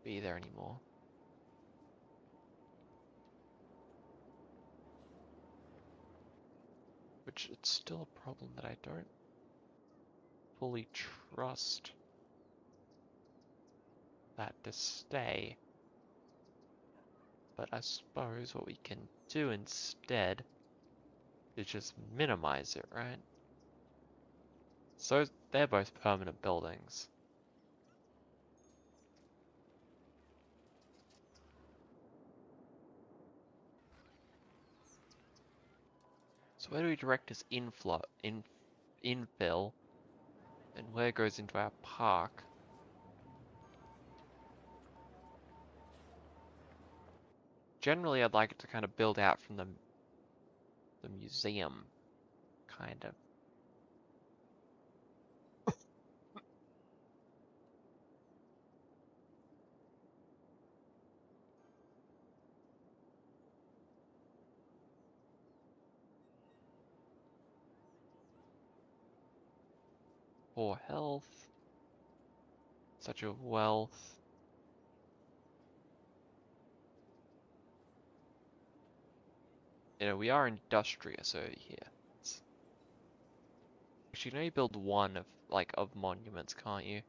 be there anymore. Which it's still a problem that I don't fully trust that to stay. But I suppose what we can do instead is just minimize it, right? So they're both permanent buildings. So where do we direct this infill, and where goes into our park? Generally, I'd like it to kind of build out from the museum, kind of. Poor health, such a wealth. You know, we are industrious over here. Actually, you can only build one of monuments, can't you?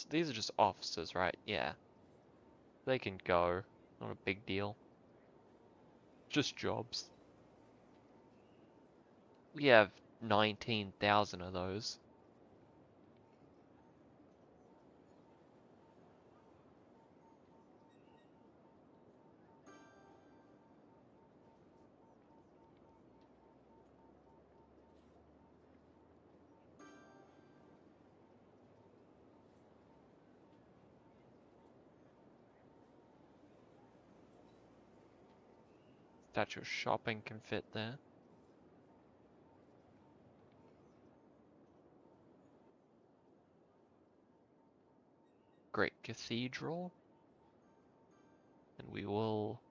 These are just officers, right? Yeah. They can go. Not a big deal. Just jobs. We have 19,000 of those. Statue of shopping can fit there. Great cathedral. And we will...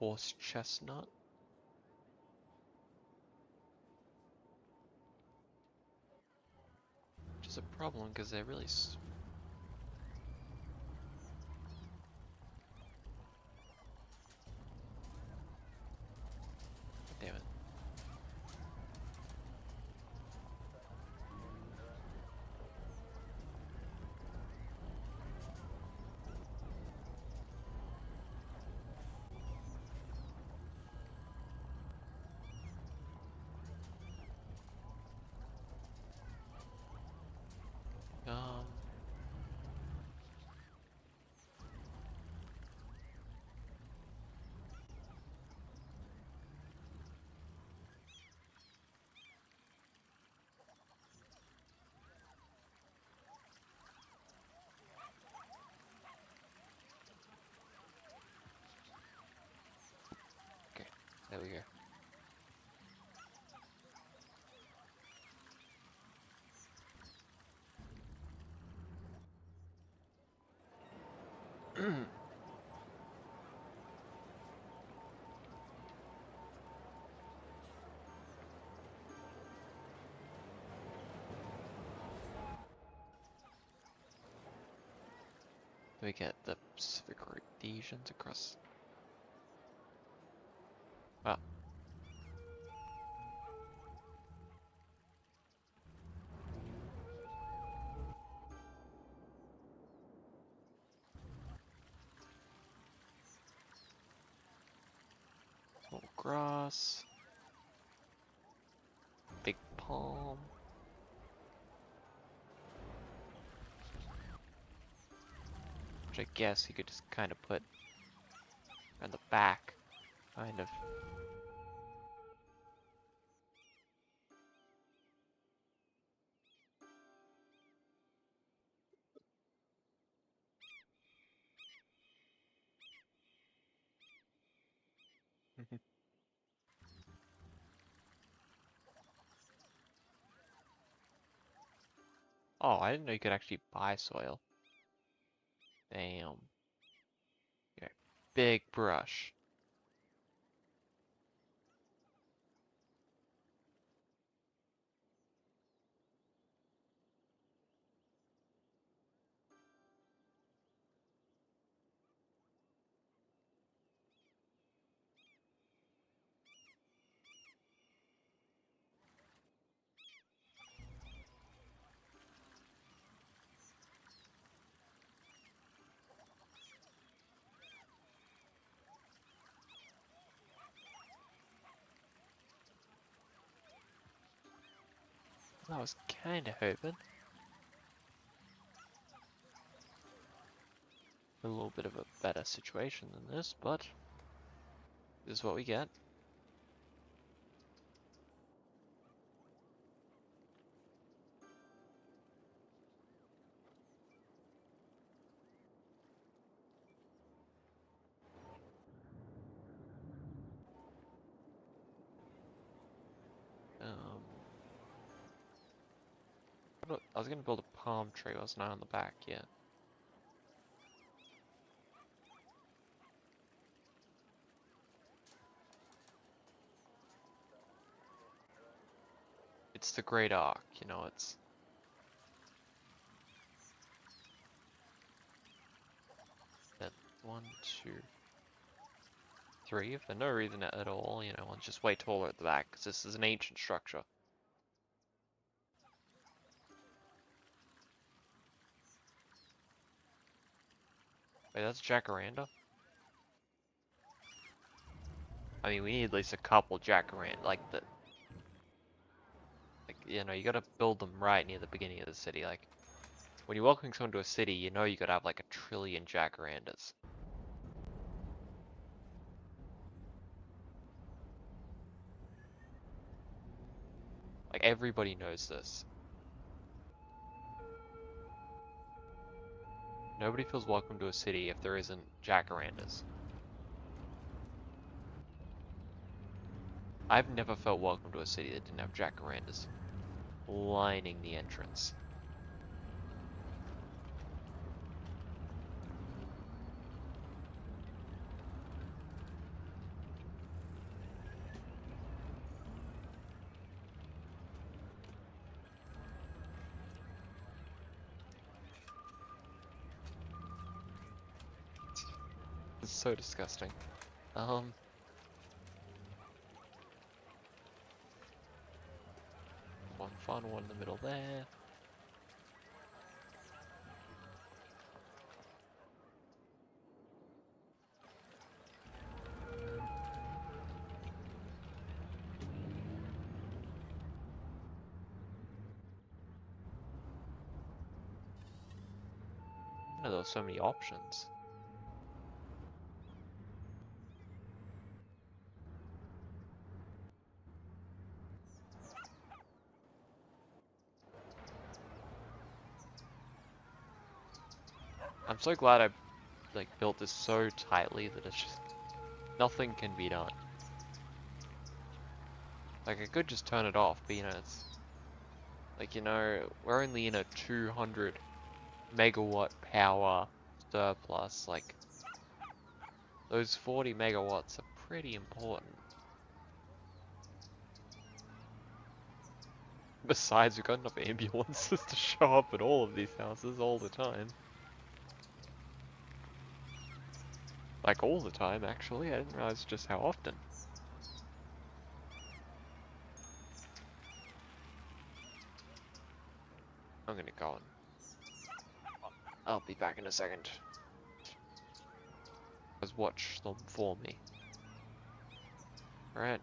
Horse chestnut. Which is a problem because they're really... Damn it. Um... Okay, there we go. We get the Pacific regions across. Oh. Small grass. Big palm. Which I guess you could just kind of put on the back, kind of. Oh, I didn't know you could actually buy soil. Damn. Okay. Big brush. I was kind of hoping a little bit of a better situation than this, but this is what we get. I was gonna build a palm tree, wasn't I, on the back? Yeah. It's the Great Arc, you know, it's... That 1, 2, 3, for no reason at all, you know, one's just way taller at the back, because this is an ancient structure. Wait, that's Jacaranda? I mean, we need at least a couple Jacaranda, like the... Like, you know, you gotta build them right near the beginning of the city, like... When you're welcoming someone to a city, you know you gotta have like a trillion Jacarandas. Like, everybody knows this. Nobody feels welcome to a city if there isn't Jacarandas. I've never felt welcome to a city that didn't have Jacarandas lining the entrance. It's so disgusting. One fun one in the middle there. I know there were so many options. I'm so glad I like built this so tightly that it's just nothing can be done. Like I could just turn it off, but you know it's like, you know, we're only in a 200 megawatt power surplus. Like those 40 megawatts are pretty important. Besides, we've got enough ambulances to show up at all of these houses all the time. Like all the time, actually. I didn't realize just how often. I'm gonna go on. I'll be back in a second. Just watch them for me. Alright.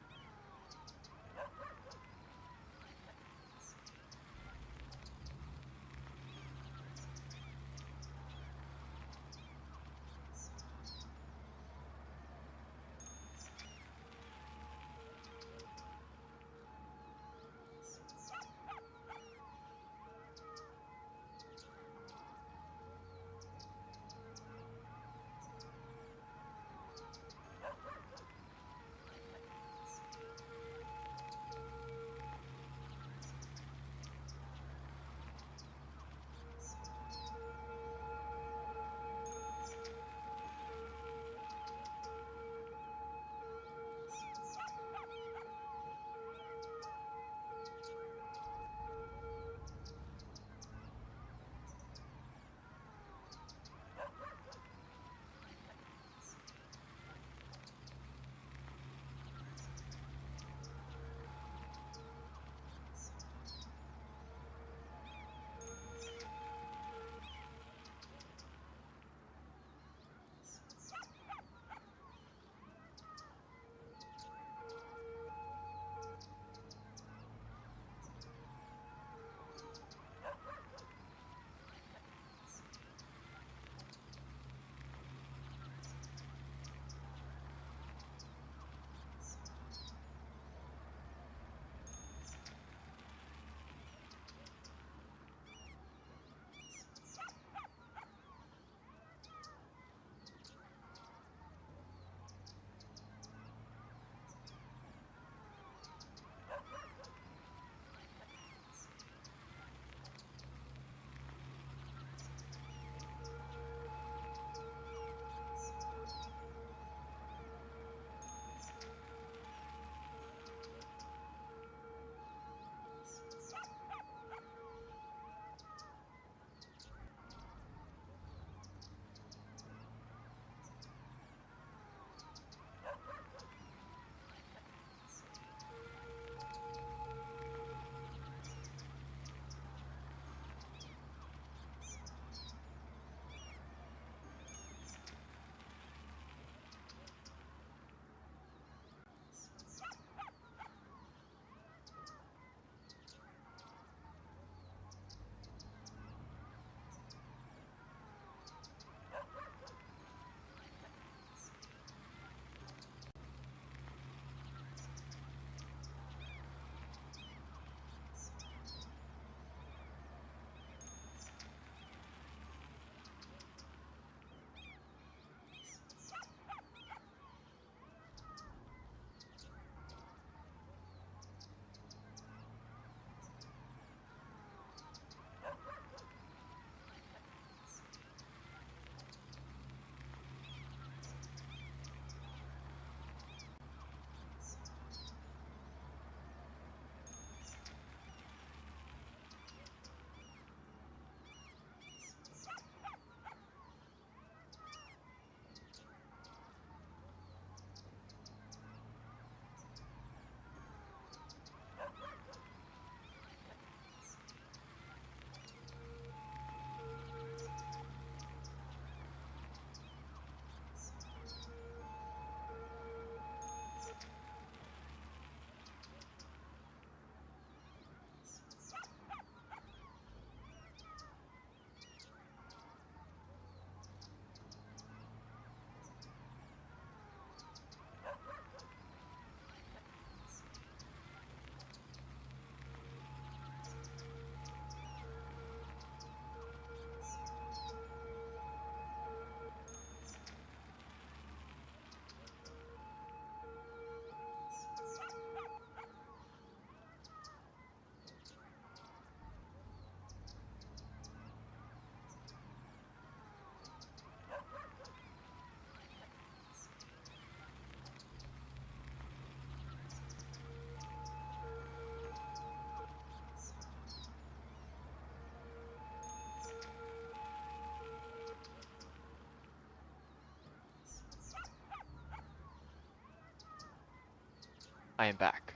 I am back.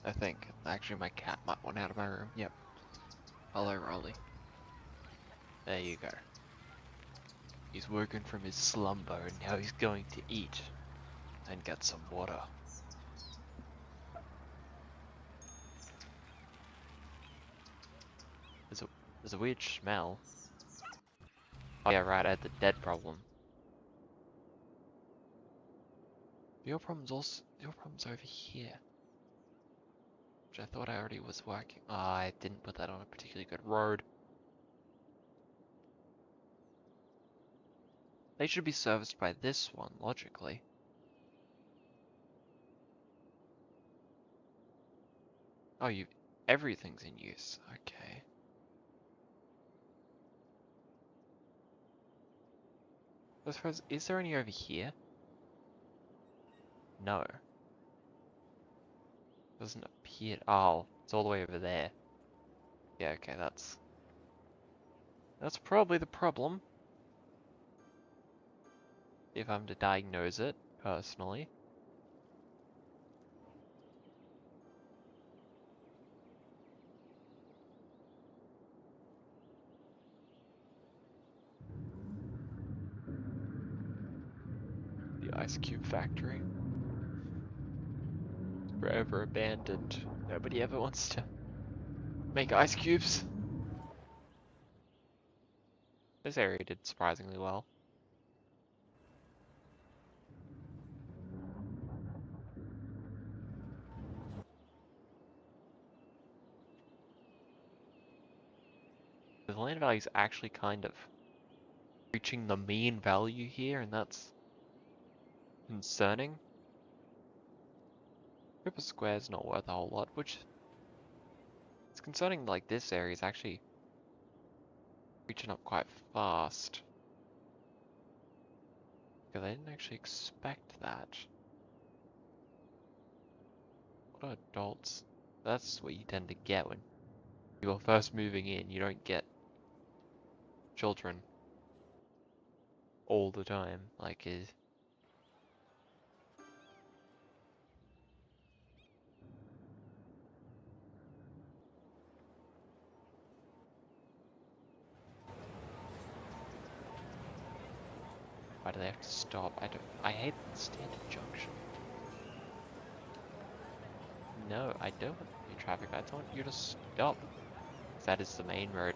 I think. Actually, my cat might want out of my room. Yep. Hello, Rolly. There you go. He's woken from his slumber and now he's going to eat and get some water. There's a weird smell. Oh yeah, right, I had the dead problem. Your problem's over here. Which I thought I already was working. Oh, I didn't put that on a particularly good road. They should be serviced by this one, logically. Oh, everything's in use. Okay. I suppose, is there any over here? No. Doesn't appear. Oh, it's all the way over there. Yeah, okay, that's probably the problem. If I'm to diagnose it, personally. The ice cube factory. Forever abandoned. Nobody ever wants to make ice cubes. This area did surprisingly well. The land value is actually kind of reaching the mean value here, and that's concerning. Ripper Square's not worth a whole lot, which it's concerning. Like, this area is actually reaching up quite fast. Because I didn't actually expect that. What are adults? That's what you tend to get when you're first moving in. You don't get children all the time. Like, why do they have to stop? I hate the standard junction. No, I don't want you traffic. I don't want you to stop. That is the main road.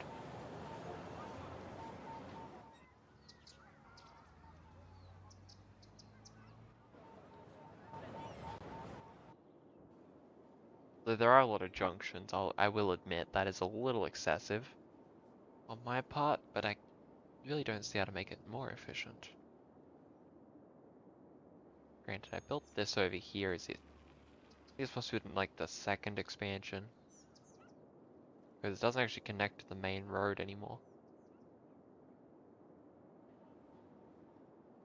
Though there are a lot of junctions, I will admit that is a little excessive on my part, but I really don't see how to make it more efficient. Granted, I built this over here. Is it supposed to be like the second expansion? Because it doesn't actually connect to the main road anymore.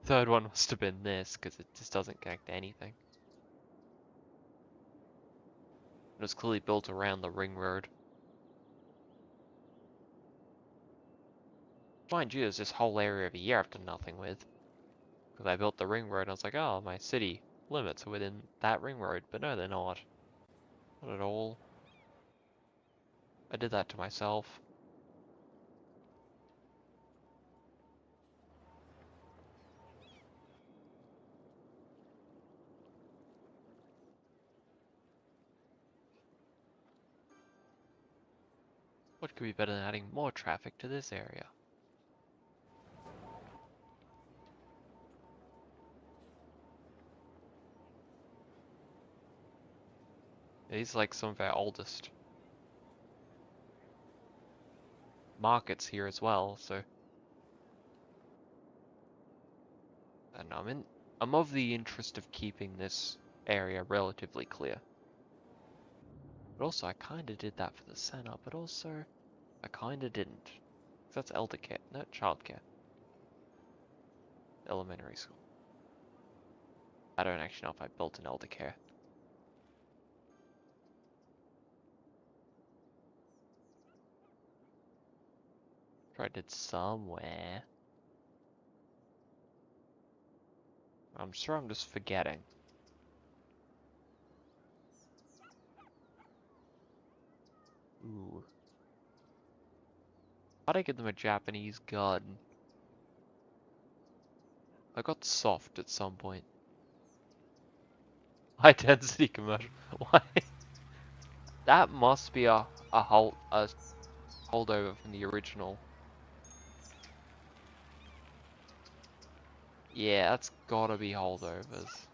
Third one must have been this, because it just doesn't connect to anything. It was clearly built around the ring road. Mind you, there's this whole area over here I've done nothing with. Because I built the ring road and I was like, oh, my city limits are within that ring road. But no, they're not. Not at all. I did that to myself. What could be better than adding more traffic to this area? These are like some of our oldest markets here as well, so I don't know, I'm of the interest of keeping this area relatively clear. But also I kinda did that for the center, but also I kinda didn't. 'Cause that's elder care, no, childcare. Elementary school. I don't actually know if I built an elder care. Sure I did somewhere. I'm sure I'm just forgetting. Ooh. How'd I get them a Japanese gun? I got soft at some point. High density commercial. Why? That must be a holdover from the original. Yeah, that's gotta be holdovers.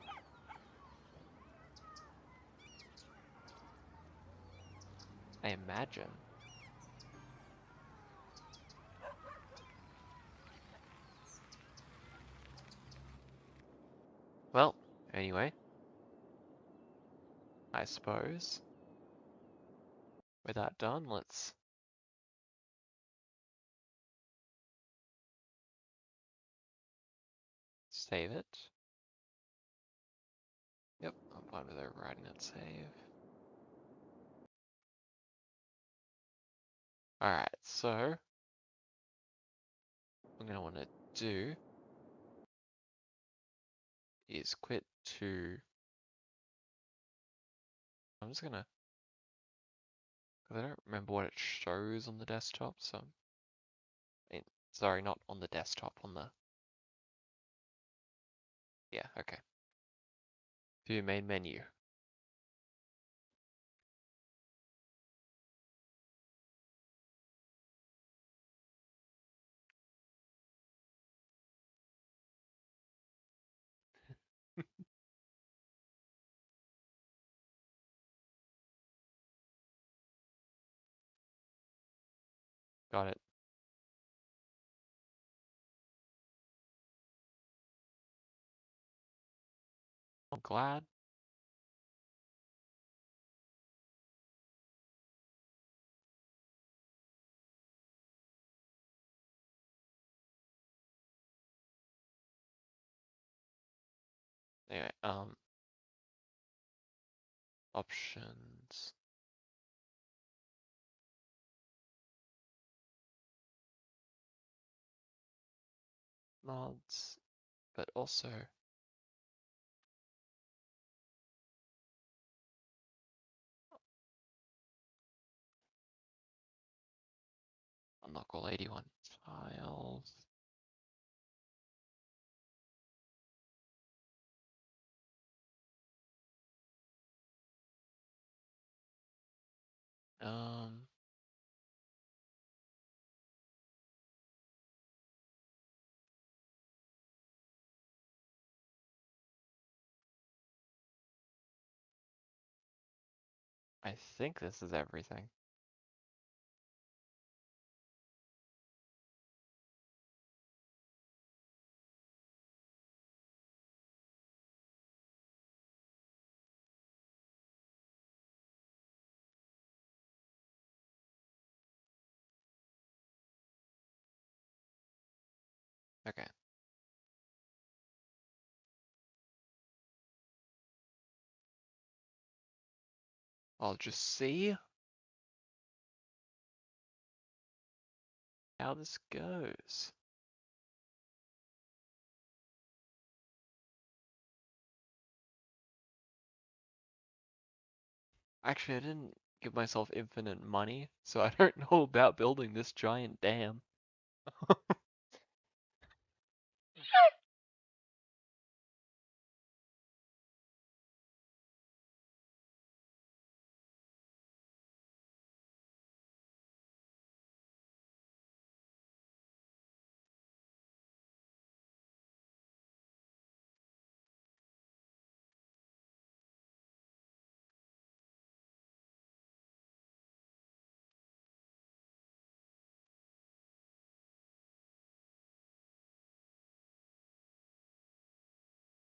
I imagine. Well, anyway, I suppose with that done, let's save it. Yep, I'm fine with overriding that save. Alright, so what I'm gonna want to do is quit to. I'm just gonna. Cause I don't remember what it shows on the desktop, so. Sorry, not on the desktop, on the. Yeah, okay. View main menu. Got it. I'm glad. Anyway, options. Mods, but also. Unlock all 81 tiles. Um, I think this is everything. Okay. I'll just see how this goes. Actually, I didn't give myself infinite money, so I don't know about building this giant dam.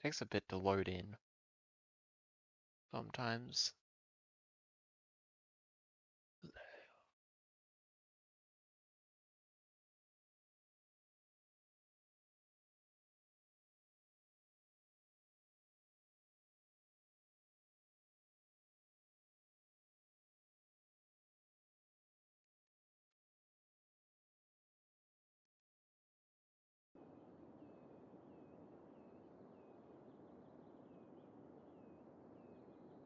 Takes a bit to load in sometimes.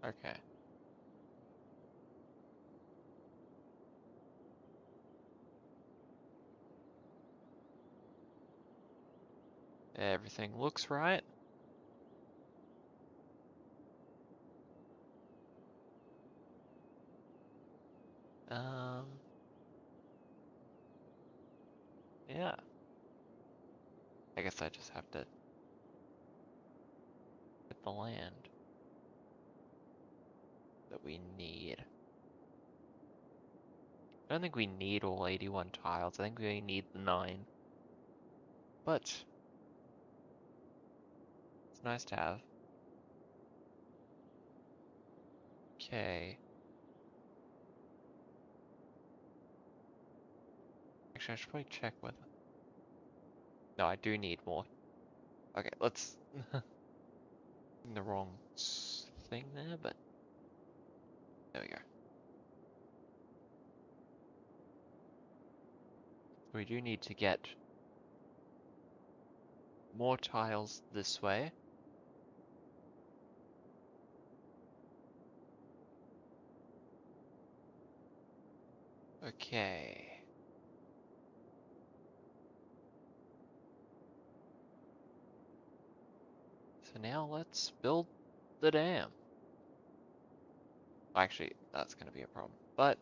Okay. Everything looks right. Um, yeah. I guess I just have to get the land that we need. I don't think we need all 81 tiles. I think we only need 9. But it's nice to have. Okay. Actually, I should probably check whether... No, I do need more. Okay, let's... the wrong thing there, but... There we go. We do need to get more tiles this way. Okay. So now let's build the dam. Actually, that's going to be a problem. But,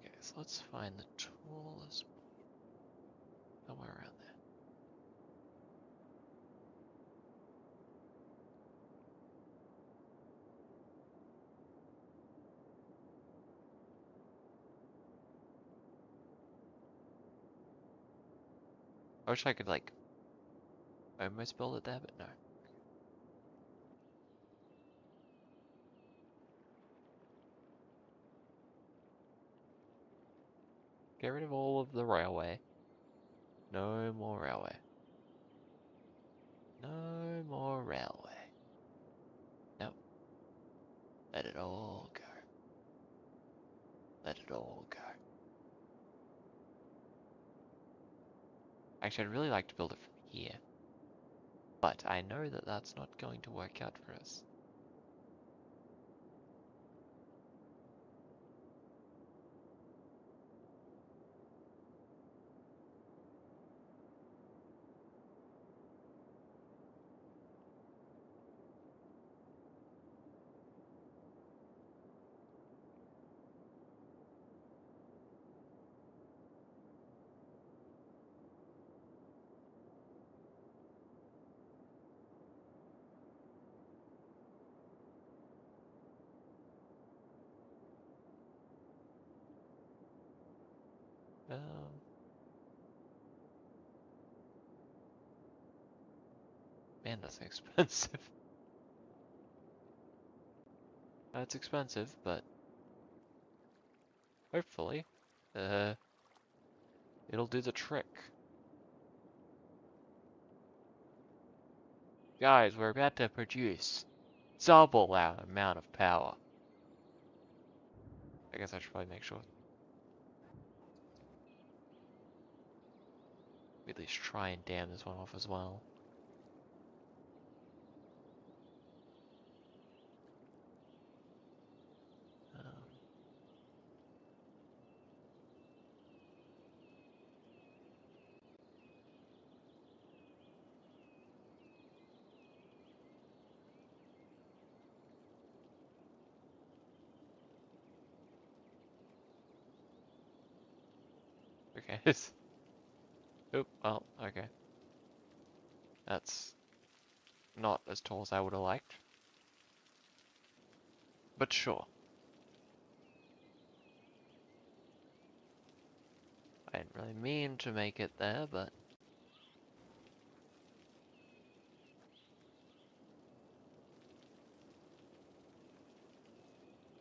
okay, so let's find the tallest point somewhere around there. I wish I could, like, almost build it there, but no. Get rid of all of the railway. No more railway. No more railway. Nope. Let it all go. Let it all go. Actually, I'd really like to build it from here. But I know that that's not going to work out for us. Um, man, that's expensive. That's expensive, but hopefully, uh, it'll do the trick. Guys, we're about to produce double our amount of power. I guess I should probably make sure we at least try and dam this one off as well. Um, okay. Oop, well, okay. That's not as tall as I would have liked. But sure. I didn't really mean to make it there, but...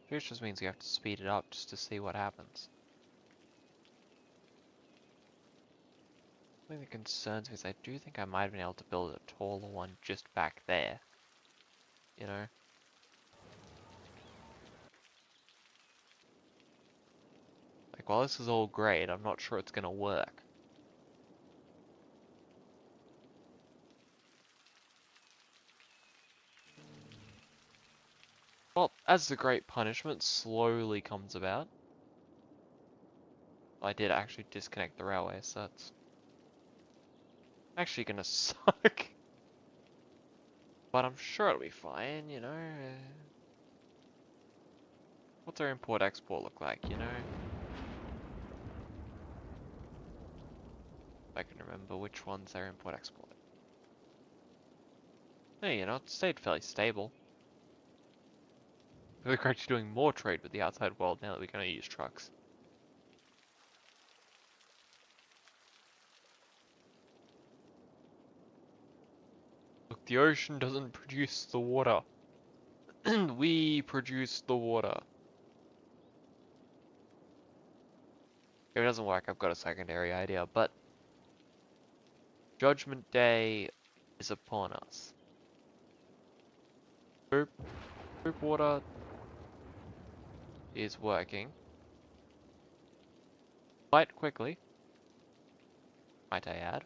Which just means you have to speed it up just to see what happens. Something that concerns me is I do think I might have been able to build a taller one just back there. You know? Like, while this is all great, I'm not sure it's gonna work. Well, as the great punishment slowly comes about. I did actually disconnect the railway, so that's actually gonna suck. But I'm sure it'll be fine, you know. What's our import-export look like, you know? If I can remember which one's our import-export. Hey, you know, it stayed fairly stable. We're actually doing more trade with the outside world now that we can only use trucks. Look, the ocean doesn't produce the water. We produce the water. If it doesn't work, I've got a secondary idea, but Judgment Day is upon us. Poop water is working. Quite quickly, might I add.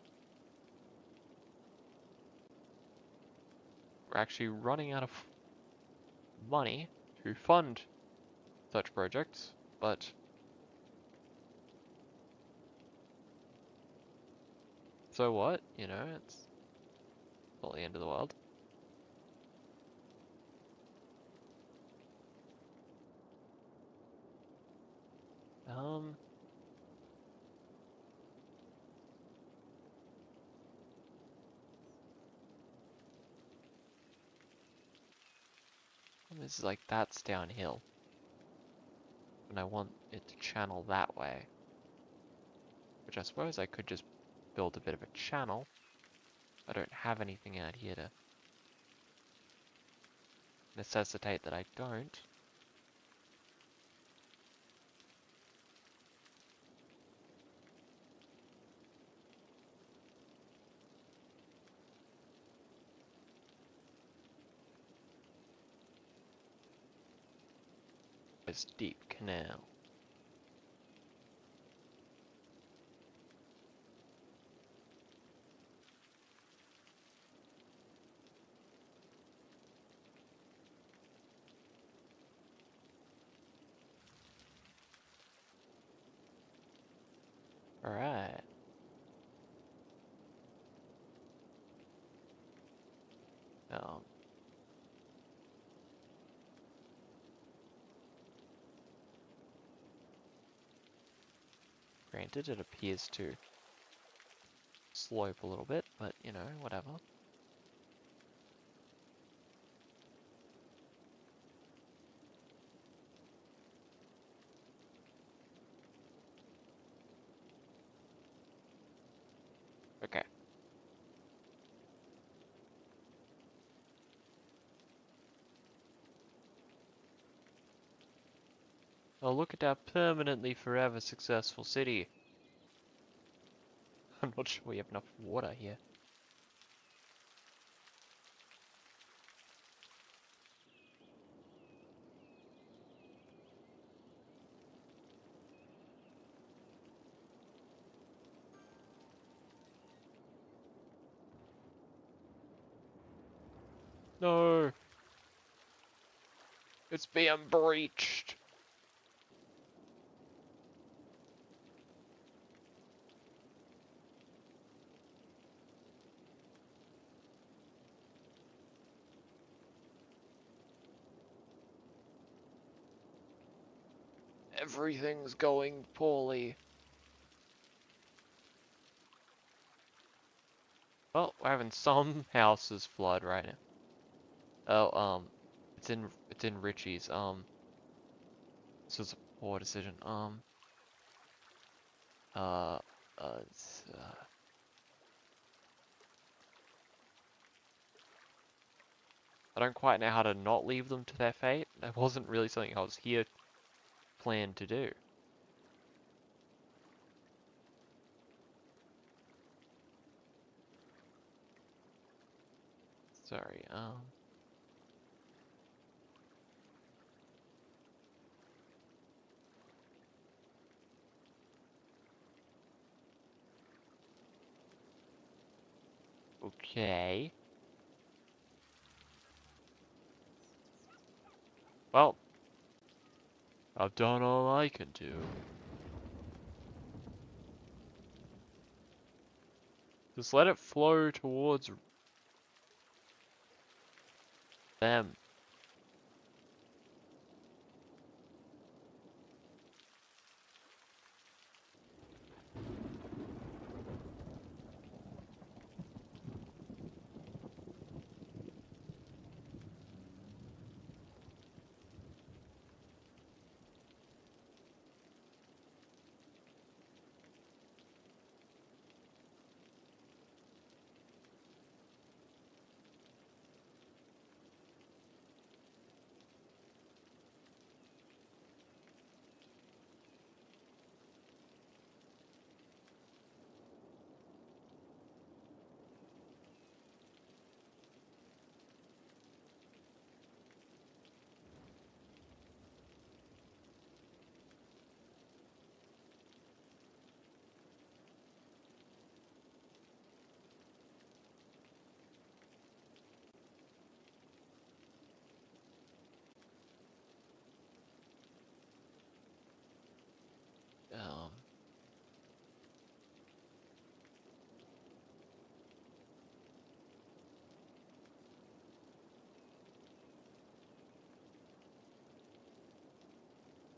We're actually running out of money to fund such projects, but so what? You know, it's not the end of the world. This is like, that's downhill. And I want it to channel that way. Which I suppose I could just build a bit of a channel. I don't have anything out here to necessitate that I don't. This deep canal. Alright. Um, Granted, it appears to slope a little bit, but you know, whatever. Okay. Oh, look at our permanently forever successful city. I'm not sure we have enough water here. No! It's being breached! Everything's going poorly. Well, we're having some houses flood right now. Oh, it's in Richie's. This was a poor decision. Uh, it's, I don't quite know how to not leave them to their fate. That wasn't really something I was here planned to do. Sorry, okay. Well, I've done all I can do. Just let it flow towards them. Um,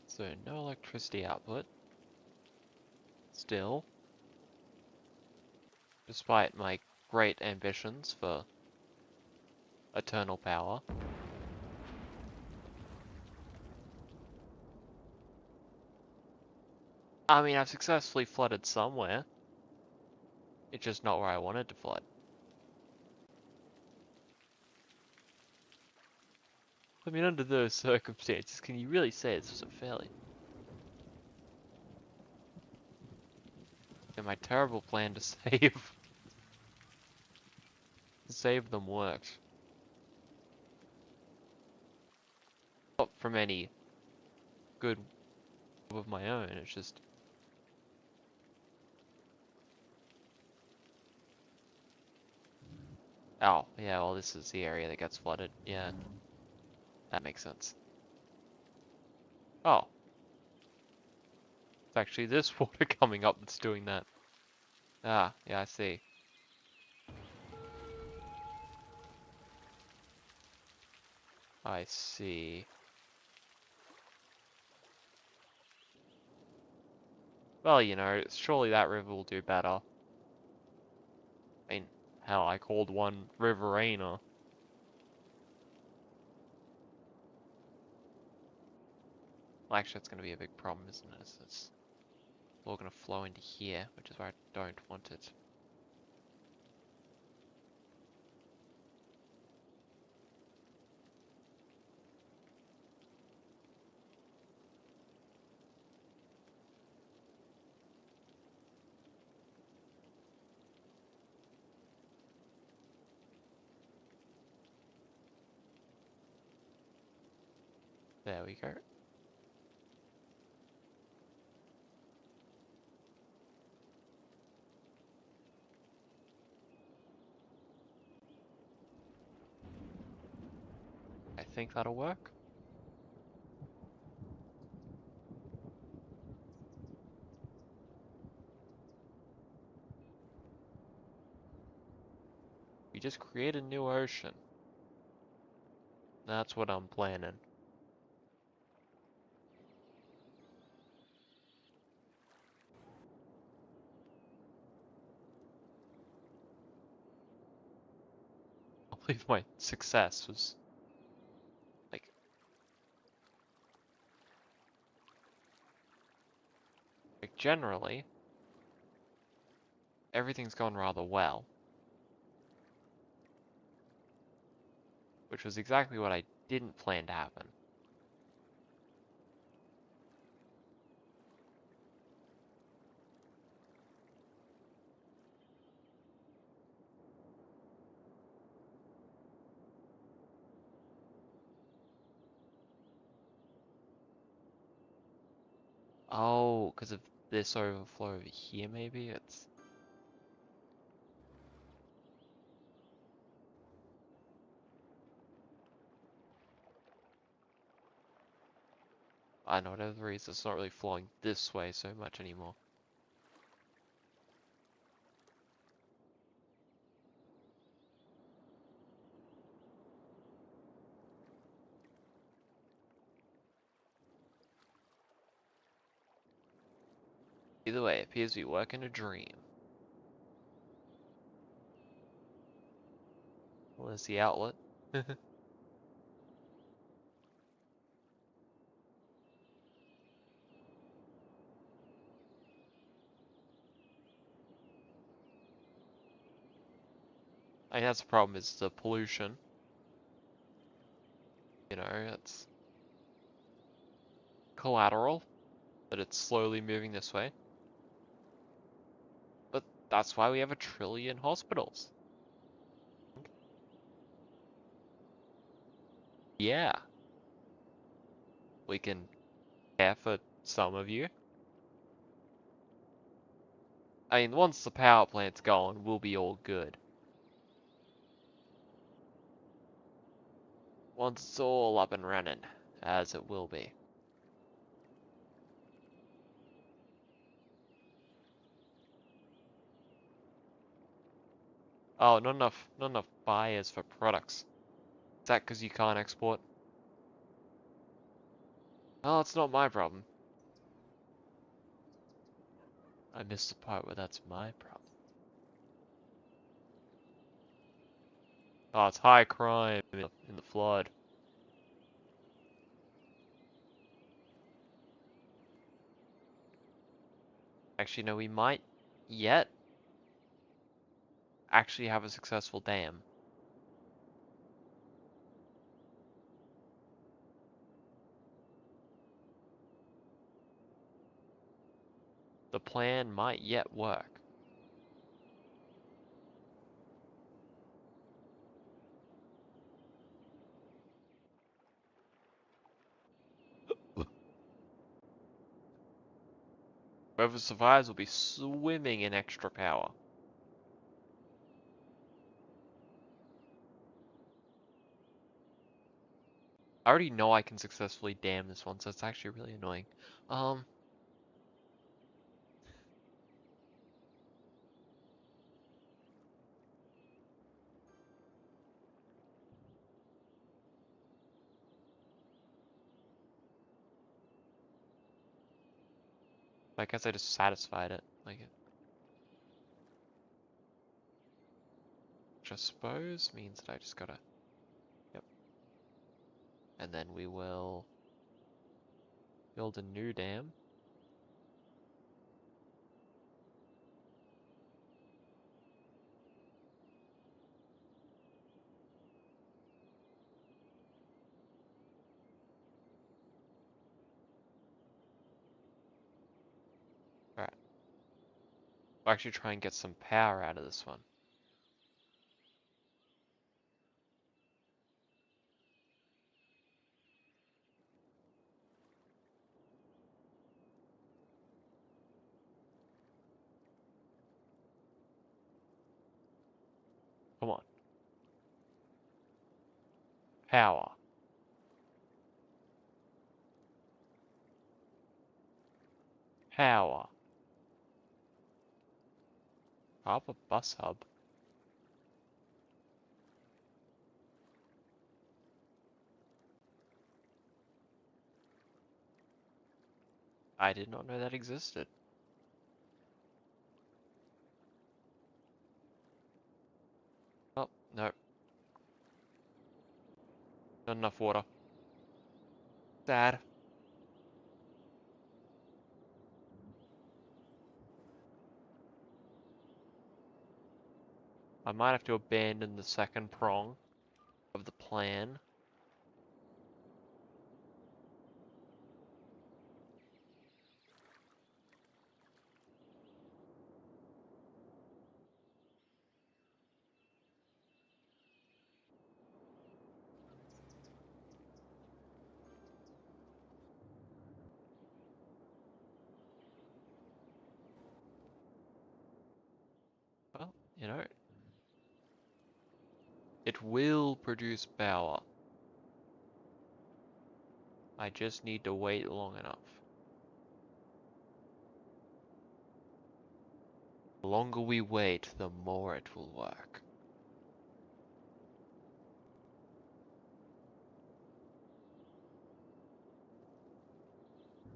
so no electricity output. Still, despite my great ambitions for eternal power. I mean, I've successfully flooded somewhere. It's just not where I wanted to flood. I mean, under those circumstances, can you really say this was a failure? And my terrible plan to save them worked. Not from any good of my own, it's just... Oh, yeah, well this is the area that gets flooded. Yeah, that makes sense. Oh. It's actually this water coming up that's doing that. Ah, yeah, I see. I see. Well, you know, surely that river will do better. I mean, hell, I called one Riverina. Well, actually, it's going to be a big problem, isn't it? It's all going to flow into here, which is where I don't want it. There we go. I think that'll work. We just create a new ocean. That's what I'm planning. I believe my success was like generally, everything's gone rather well. Which was exactly what I didn't plan to happen. Oh, because of this overflow over here, maybe? It's... I know, whatever the reason, it's not really flowing this way so much anymore. Either way, it appears we work in a dream. Well, there's the outlet. I think that's the problem, is the pollution. You know, it's collateral that it's slowly moving this way. But that's why we have 1 trillion hospitals. Yeah, we can care for some of you. I mean, once the power plant's gone, we'll be all good. Once it's all up and running, as it will be. Oh, not enough buyers for products. Is that because you can't export? Oh, it's not my problem. I missed the part where that's my problem. Oh, it's high crime in the flood. Actually, no, we might yet actually have a successful dam. The plan might yet work. Whoever survives will be swimming in extra power. I already know I can successfully dam this one, so it's actually really annoying. I guess I just satisfied it. Like, which I suppose means that I just gotta, yep. And then we will build a new dam. Alright. We'll actually try and get some power out of this one. Come on. Power. Power. Up a bus hub. I did not know that existed. Oh, no. Not enough water. Sad. I might have to abandon the second prong of the plan. Well, you know, it will produce power. I just need to wait long enough. The longer we wait, the more it will work.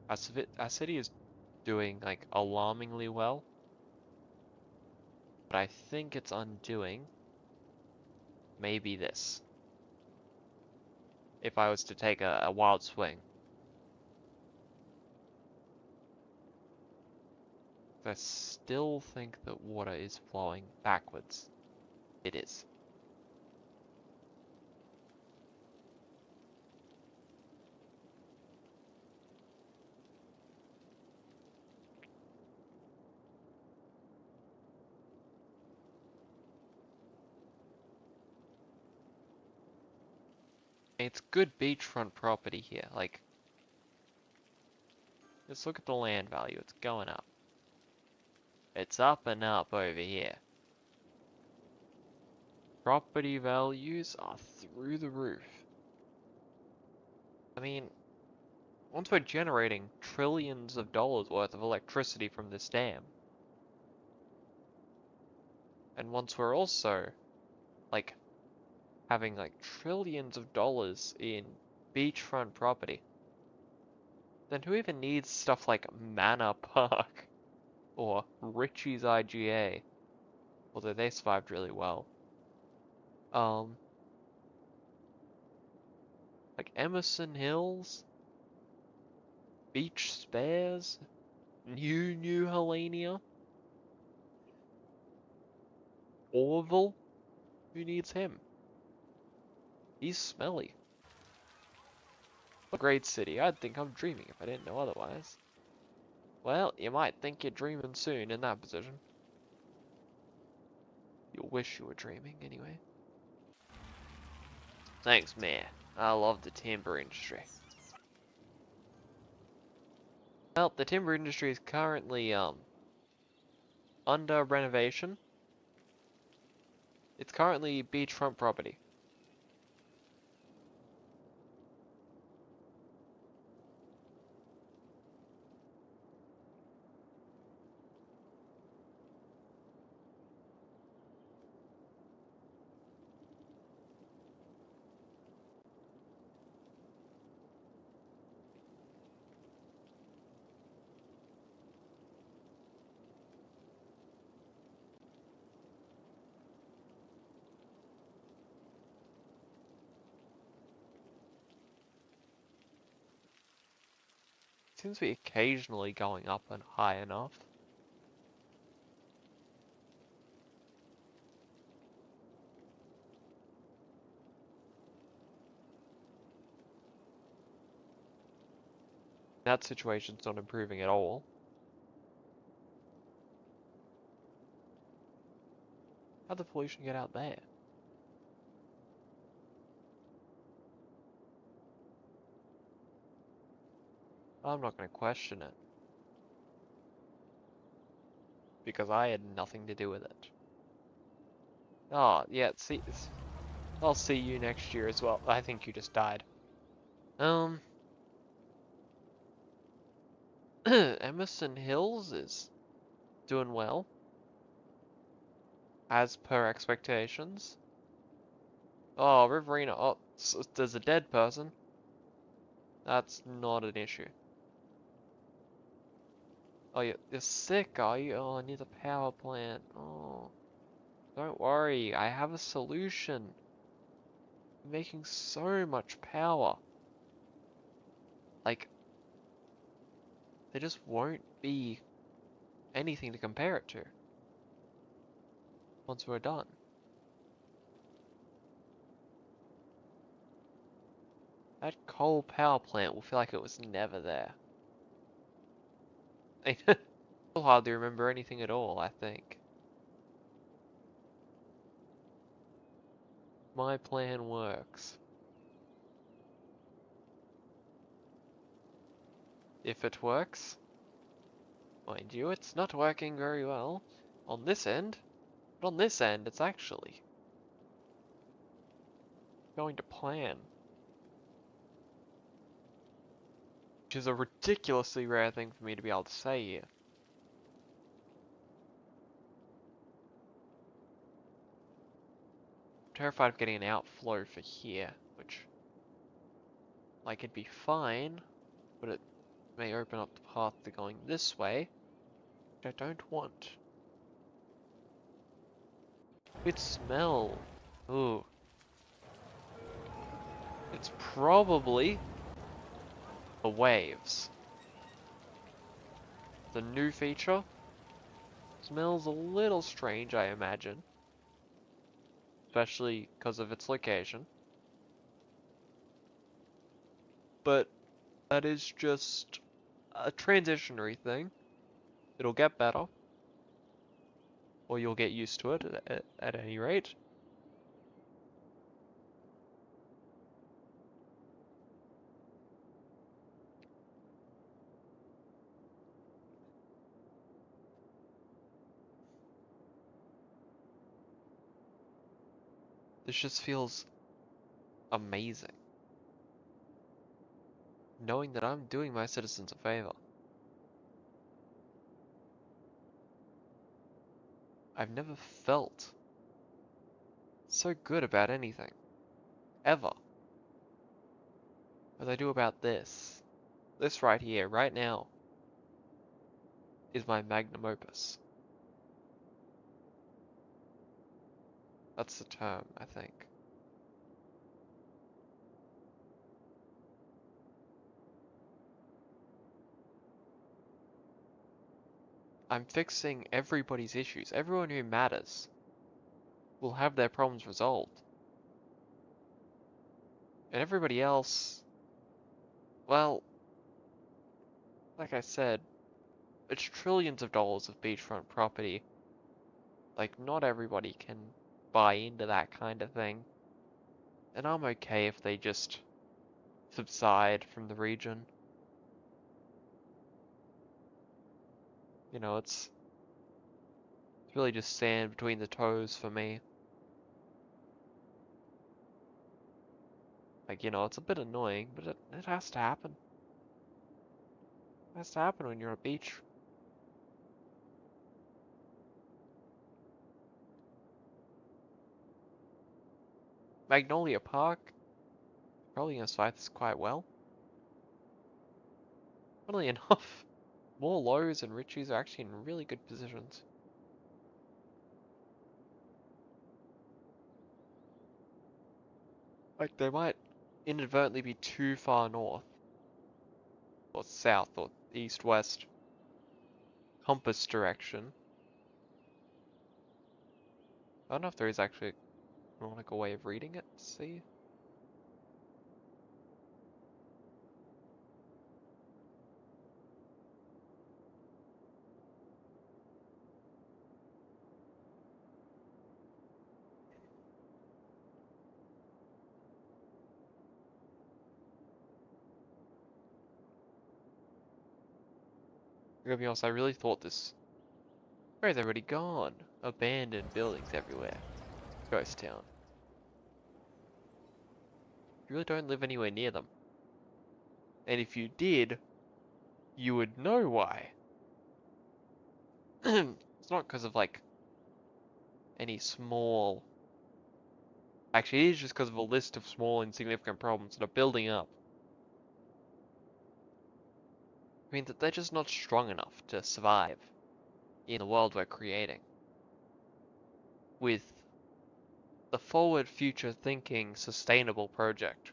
Our city is doing like alarmingly well, but I think it's undoing maybe this. If I was to take a wild swing. I still think that water is flowing backwards. It is. It's good beachfront property here. Like, let's look at the land value. It's going up. It's up and up over here. Property values are through the roof. I mean, once we're generating trillions of dollars worth of electricity from this dam, and once we're also, like, having, like, trillions of dollars in beachfront property, then who even needs stuff like Manor Park or Richie's IGA? Although they survived really well. Like Emerson Hills, Beach Spares, New Hellania, Orville. Who needs him? He's smelly. A great city. I'd think I'm dreaming if I didn't know otherwise. Well, you might think you're dreaming soon in that position. You'll wish you were dreaming anyway. Thanks, Mayor. I love the timber industry. Well, the timber industry is currently, under renovation. It's currently beachfront property. Seems to be occasionally going up and high enough. That situation's not improving at all. How'd the pollution get out there? I'm not going to question it. Because I had nothing to do with it. Oh, yeah, see, I'll see you next year as well. I think you just died. Emerson Hills is doing well. As per expectations. Oh, Riverina, oh, there's a dead person. That's not an issue. Oh, you're sick, are you? Oh, I need a power plant. Oh, don't worry, I have a solution. I'm making so much power. Like, there just won't be anything to compare it to once we're done. That coal power plant will feel like it was never there. I'll hardly remember anything at all, I think. My plan works. If it works. Mind you, it's not working very well on this end, but on this end, it's actually going to plan. Which is a ridiculously rare thing for me to be able to say here. I'm terrified of getting an outflow for here, which, like, it'd be fine, but it may open up the path to going this way, which I don't want. It smell. Ooh. It's probably the waves. The new feature smells a little strange, I imagine. Especially because of its location. But that is just a transitionary thing. It'll get better. Or you'll get used to it at any rate. This just feels amazing. Knowing that I'm doing my citizens a favor. I've never felt so good about anything. Ever. As I do about this. This right here, right now, is my magnum opus. That's the term, I think. I'm fixing everybody's issues. Everyone who matters will have their problems resolved. And everybody else, well, like I said, it's trillions of dollars of beachfront property. Like, not everybody can buy into that kind of thing. And I'm okay if they just subside from the region. You know, it's really just sand between the toes for me. Like, you know, it's a bit annoying, but it has to happen. It has to happen when you're on a beach. Magnolia Park, probably gonna survive this quite well. Funnily enough, more Lowe's and Richies are actually in really good positions. Like, they might inadvertently be too far north, or south, or east, west, compass direction. I don't know if there is actually a canonical way of reading it. See? I'm gonna be honest, I really thought this. Where is everybody gone? Abandoned buildings everywhere. Ghost town. You really don't live anywhere near them. And if you did, you would know why. It's not because of, like, any small... Actually, it is just because of a list of small insignificant problems that are building up. I mean, that they're just not strong enough to survive in the world we're creating. With the forward, future thinking, sustainable project.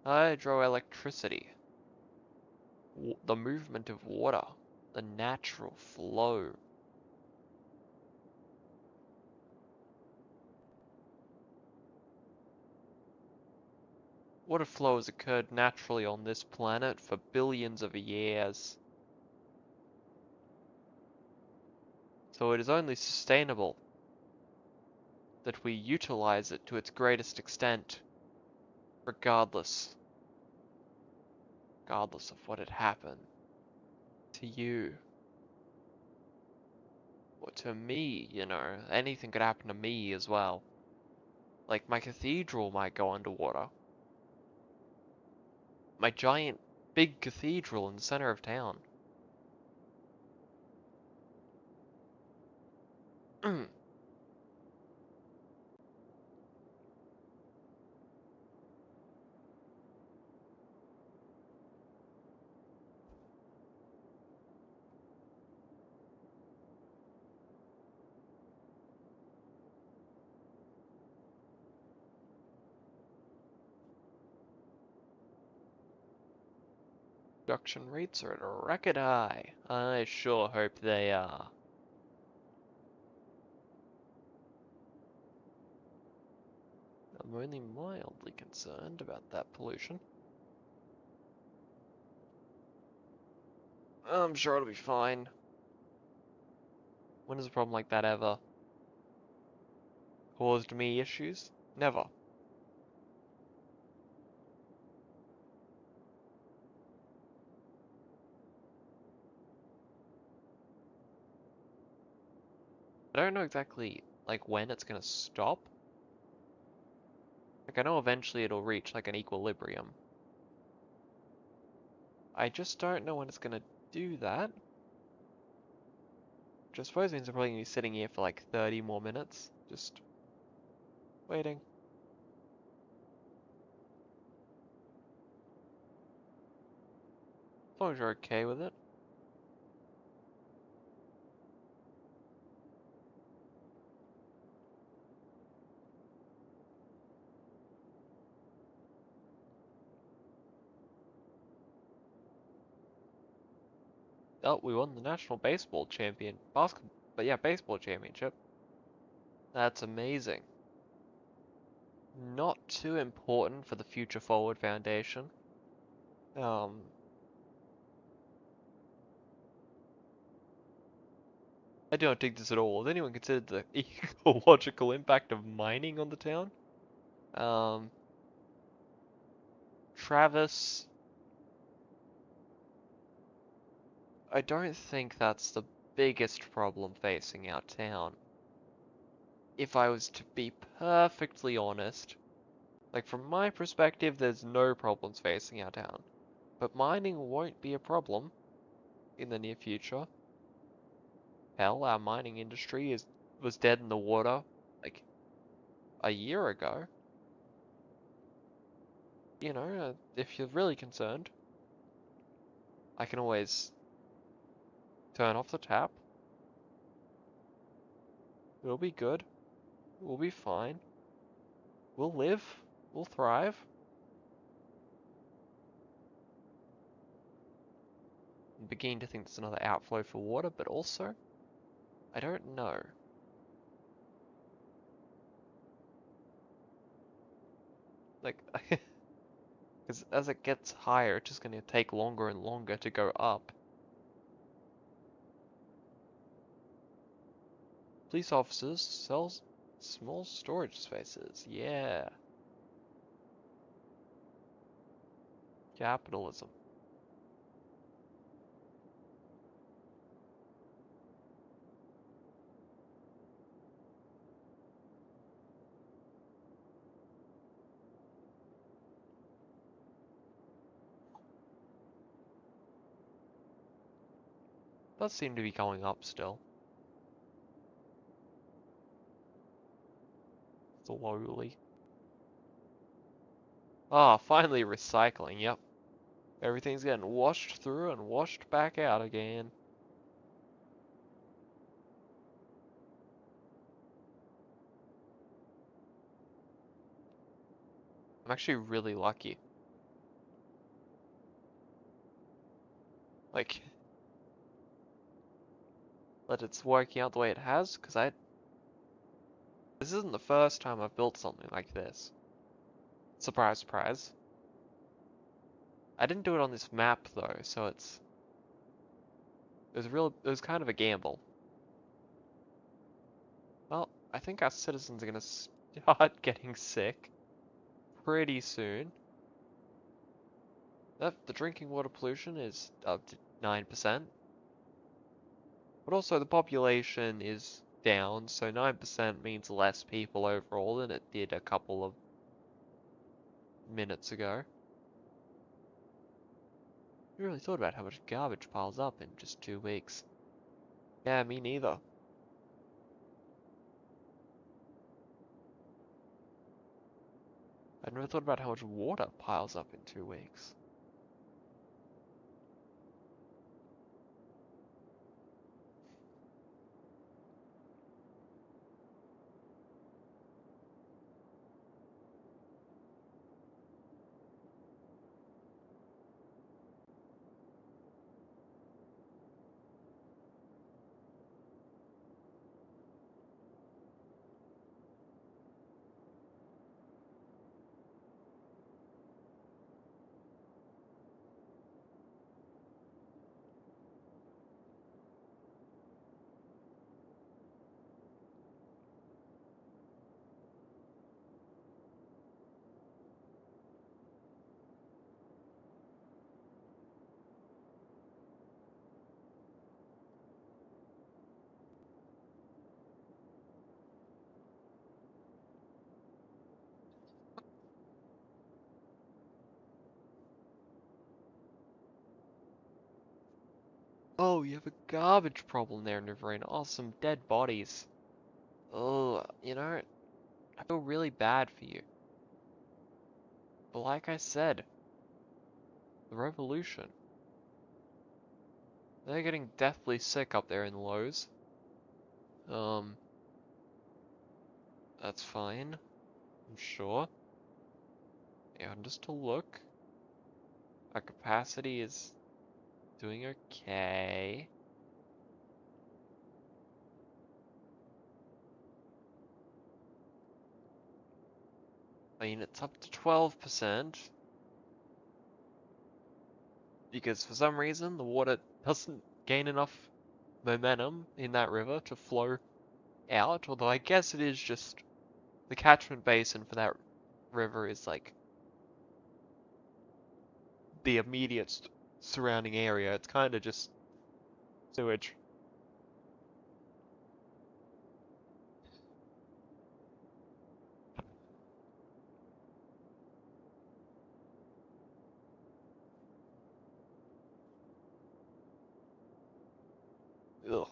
Hydroelectricity. The movement of water. The natural flow. Water flow has occurred naturally on this planet for billions of years. So it is only sustainable that we utilize it to its greatest extent, regardless of what had happened to you. Or to me, you know, anything could happen to me as well. Like, my cathedral might go underwater. My giant, big cathedral in the center of town. production rates are at a record high. I sure hope they are. I'm only mildly concerned about that pollution. I'm sure it'll be fine. When has a problem like that ever caused me issues? Never. I don't know exactly, like, when it's gonna stop. Like, I know eventually it'll reach, like, an equilibrium. I just don't know when it's gonna do that. Which I suppose means I'm probably gonna be sitting here for, like, 30 more minutes. Just waiting. As long as you're okay with it. Oh, we won the national baseball baseball championship. That's amazing. Not too important for the Future Forward Foundation. Um, I don't think this at all. Has anyone considered the ecological impact of mining on the town? Um, Travis, I don't think that's the biggest problem facing our town. If I was to be perfectly honest, like from my perspective, there's no problems facing our town. But mining won't be a problem in the near future. Hell, our mining industry was dead in the water like a year ago. You know, if you're really concerned, I can always turn off the tap. It'll be good. We'll be fine. We'll live. We'll thrive. I'm beginning to think there's another outflow for water, but also, I don't know. Like, because as it gets higher, it's just going to take longer and longer to go up. Police officers sells small storage spaces. Yeah. Capitalism. Does seem to be going up still. Slowly. Ah, finally recycling, yep. Everything's getting washed through and washed back out again. I'm actually really lucky. Like, that it's working out the way it has, because this isn't the first time I've built something like this. Surprise, surprise. I didn't do it on this map though, so it was kind of a gamble. Well, I think our citizens are gonna start getting sick pretty soon. The drinking water pollution is up to 9%. But also the population is down, so 9% means less people overall than it did a couple of minutes ago. You really thought about how much garbage piles up in just 2 weeks. Yeah, me neither. I never thought about how much water piles up in 2 weeks. Oh, you have a garbage problem there, Niverine. Oh, some dead bodies. Oh, I feel really bad for you. But like I said, the revolution. They're getting deathly sick up there in the lows. Um, that's fine, I'm sure. Yeah, and just to look, our capacity is doing okay. I mean, it's up to 12%, because for some reason the water doesn't gain enough momentum in that river to flow out, although I guess it is just the catchment basin for that river is like the immediate surrounding area. It's kind of just sewage. Ugh.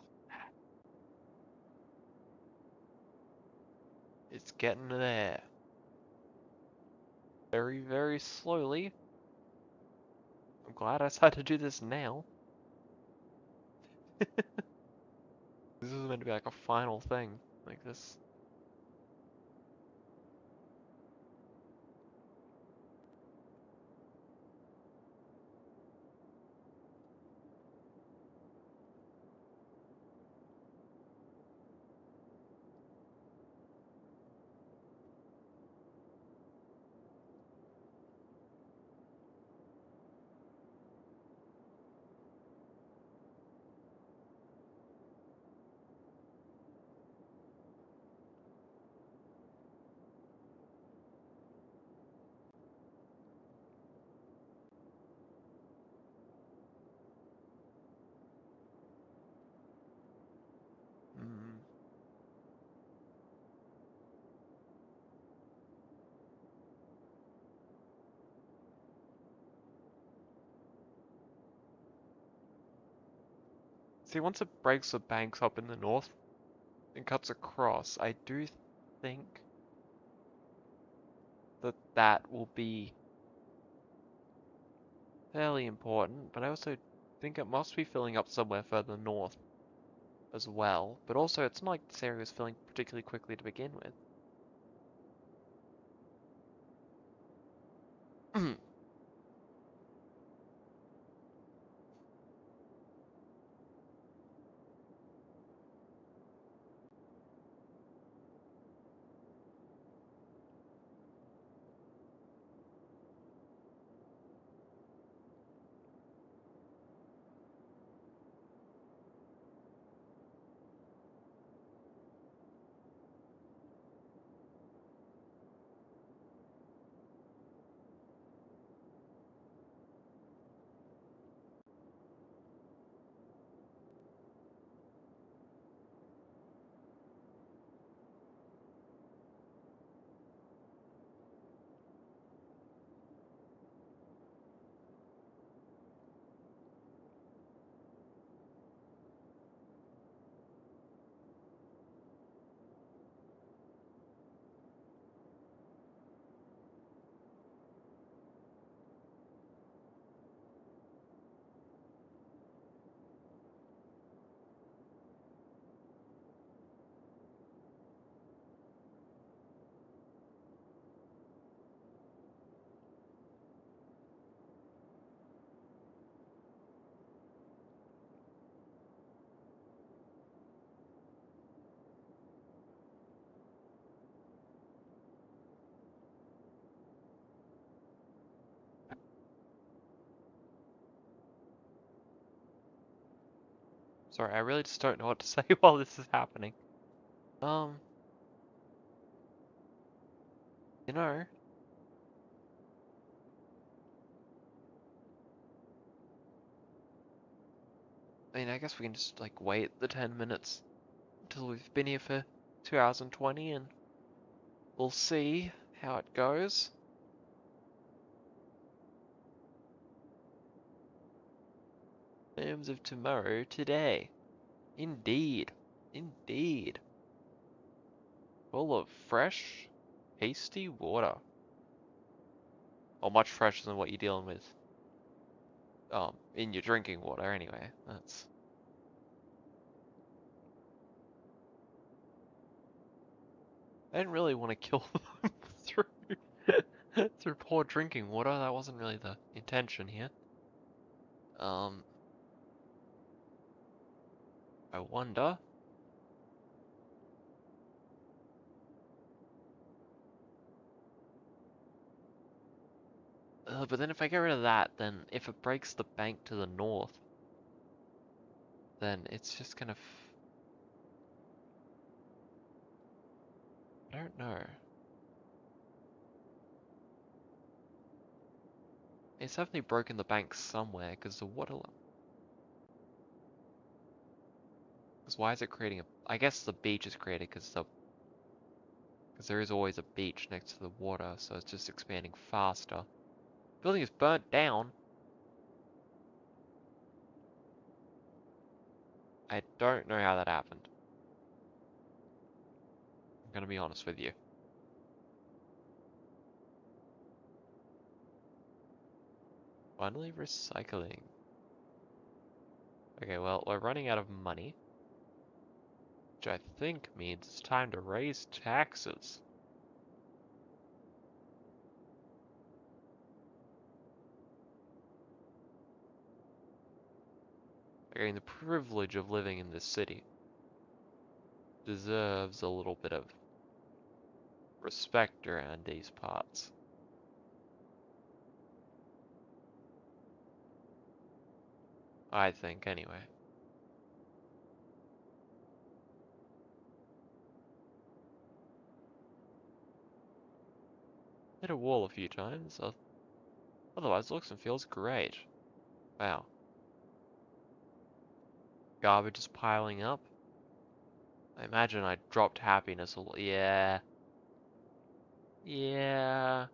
It's getting there. Very, very slowly. I'm glad I decided to do this now. This is meant to be like a final thing. Like this. Mm. See, once it breaks the banks up in the north and cuts across, I do think that that will be fairly important, but I also think it must be filling up somewhere further north as well. But also, it's not like this area is filling particularly quickly to begin with. Sorry, I really just don't know what to say while this is happening. Um, you know, I mean, I guess we can just like wait the 10 minutes until we've been here for 2 hours and 20 and we'll see how it goes. Clams of tomorrow today. Indeed. Indeed. Full of fresh, tasty water. Or much fresher than what you're dealing with. In your drinking water anyway. That's... I didn't really want to kill them through poor drinking water. That wasn't really the intention here. I wonder. But then if I get rid of that, then if it breaks the bank to the north, then it's just gonna I don't know. It's definitely broken the bank somewhere, because the water... Because why is it creating a... I guess the beach is created because there is always a beach next to the water, so it's just expanding faster. Building is burnt down. I don't know how that happened. I'm gonna be honest with you. Finally recycling. Okay, well, we're running out of money. Which I think means it's time to raise taxes. Getting the privilege of living in this city deserves a little bit of respect around these parts. I think, anyway. Hit a wall a few times, otherwise looks and feels great. Wow. Garbage is piling up. I imagine I dropped happiness a lot. Yeah. Yeah.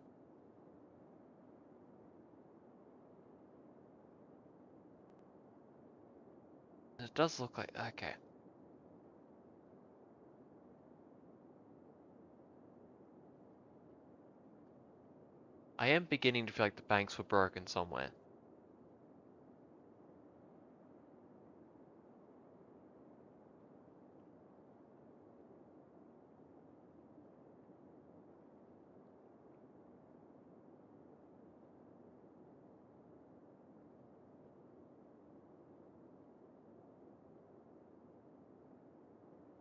It does look like... Okay. I am beginning to feel like the banks were broken somewhere.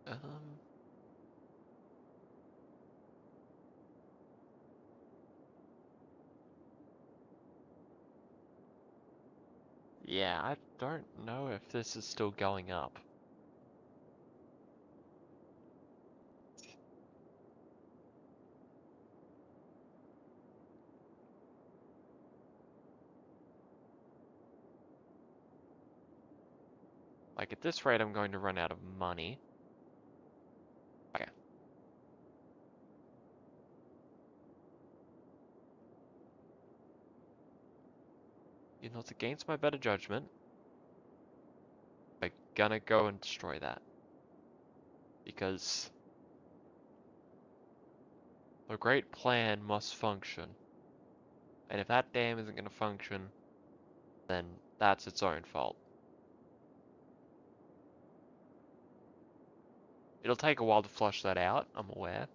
Um... Yeah, I don't know if this is still going up. Like, at this rate, I'm going to run out of money. Okay. You know, it's against my better judgment. I'm gonna go and destroy that. Because the great plan must function. And if that dam isn't gonna function, then that's its own fault. It'll take a while to flush that out, I'm aware.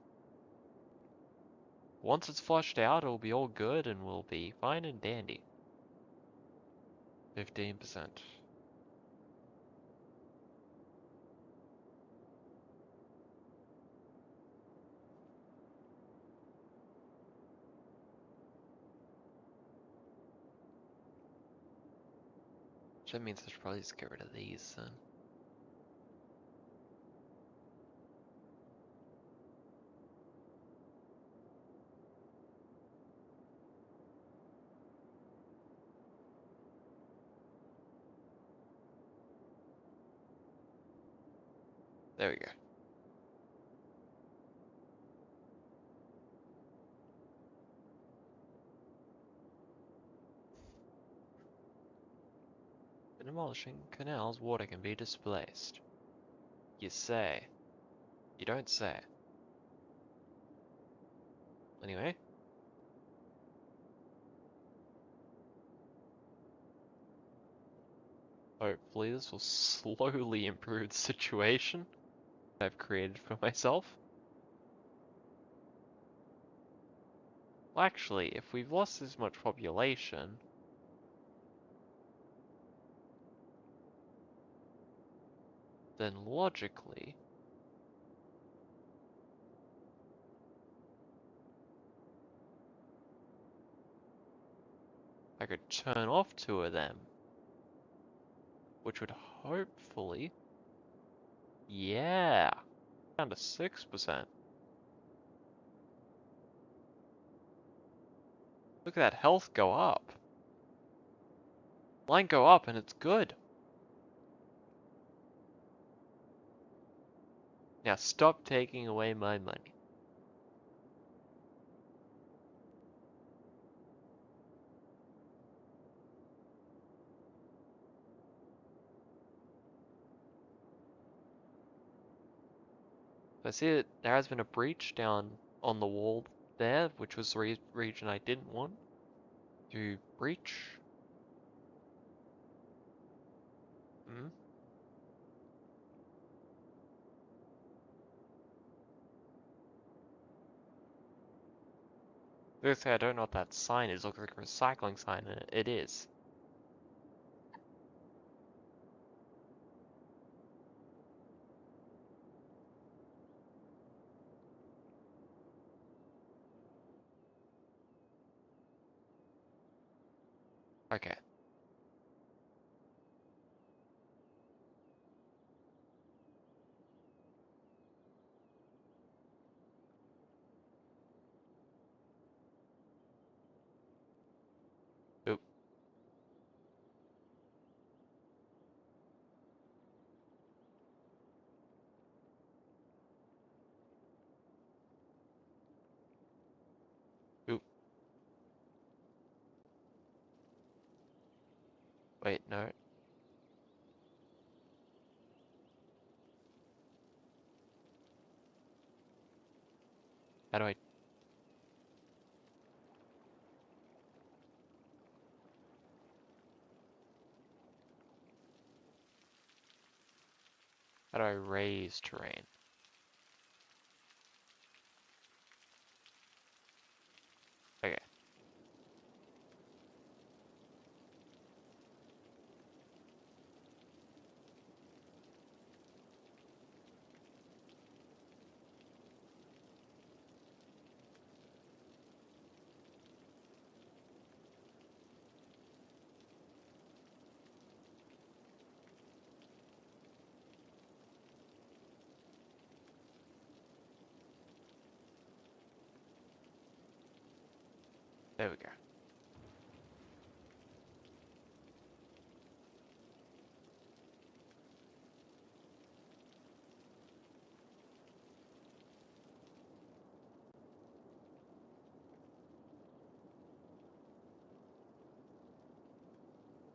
Once it's flushed out, it'll be all good and we'll be fine and dandy. 15%. Which that means I should probably just get rid of these then. There we go. Demolishing canals, water can be displaced. You say. You don't say. Anyway. Hopefully this will slowly improve the situation I've created for myself. Well, actually, if we've lost this much population, then logically, I could turn off 2 of them, which would hopefully, yeah, down to 6%. Look at that health go up. Line go up and it's good. Now stop taking away my money. I see that there has been a breach down on the wall there, which was the region I didn't want to breach. Hmm? This I don't know what that sign is. It looks like a recycling sign, and it is. Okay. Oop. Oop. Wait, no. How do I... How do I raise terrain? Okay. There we go.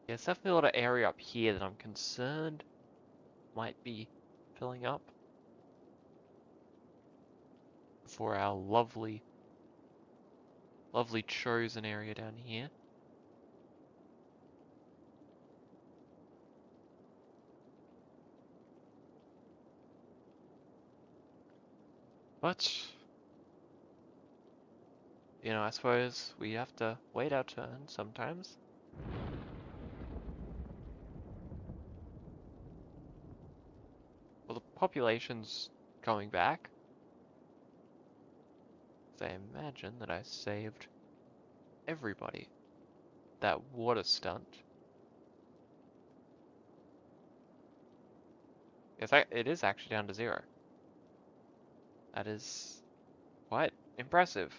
Yeah, there's definitely a lot of area up here that I'm concerned might be filling up for our lovely, lovely chosen area down here. But, you know, I suppose we have to wait our turn sometimes. Well, the population's coming back. So I imagine that I saved everybody. That water stunt. It is actually down to 0. That is quite impressive.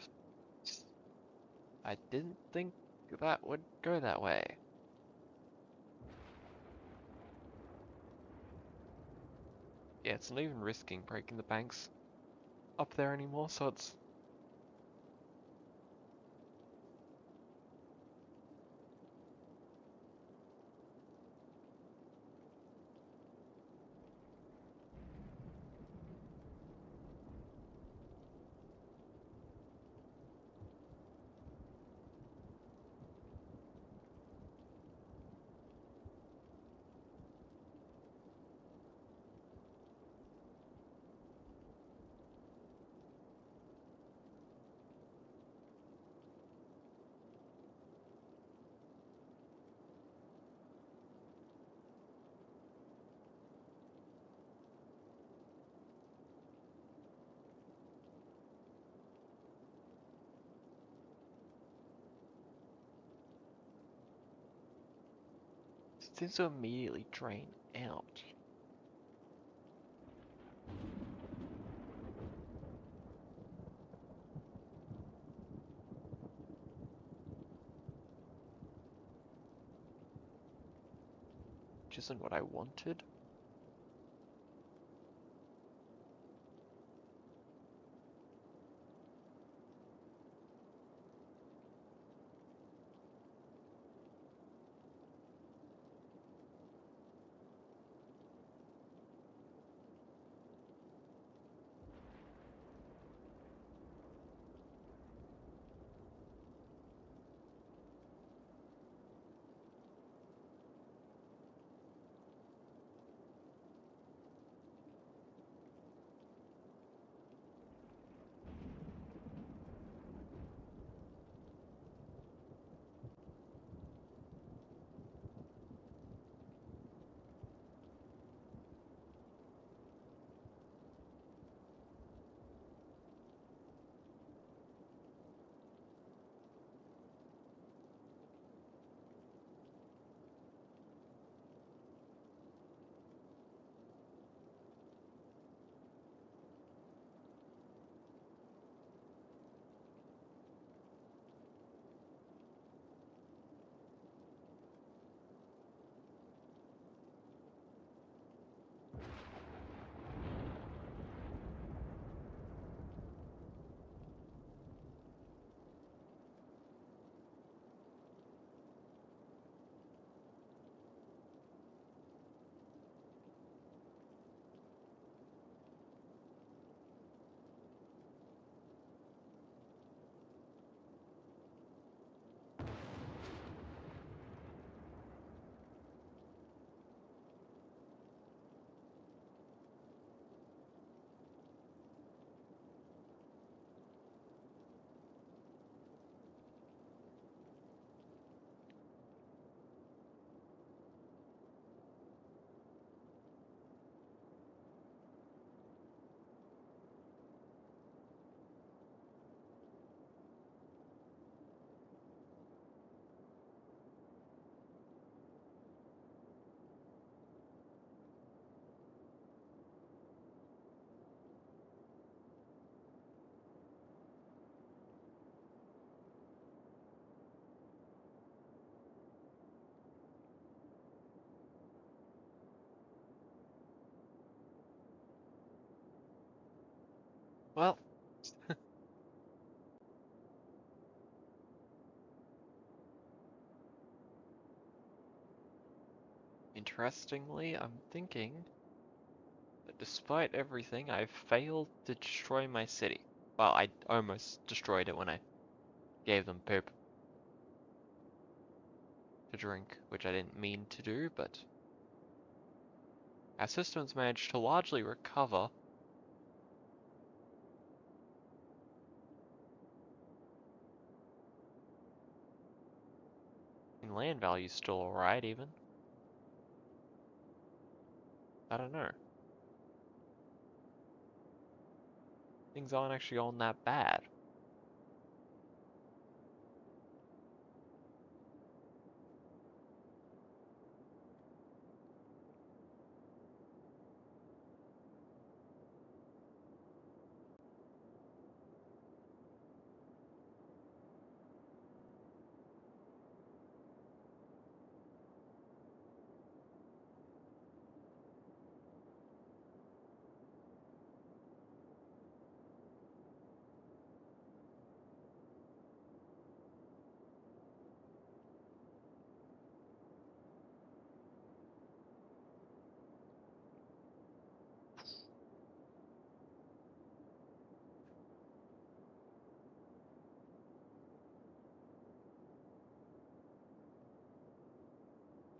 I didn't think that would go that way. Yeah, it's not even risking breaking the banks up there anymore, so it's... seems to immediately drain out. Which isn't what I wanted. Well, interestingly, I'm thinking that despite everything, I've failed to destroy my city. Well, I almost destroyed it when I gave them poop to drink, which I didn't mean to do, but our systems managed to largely recover, and land value's still alright even. I don't know. Things aren't actually all that bad.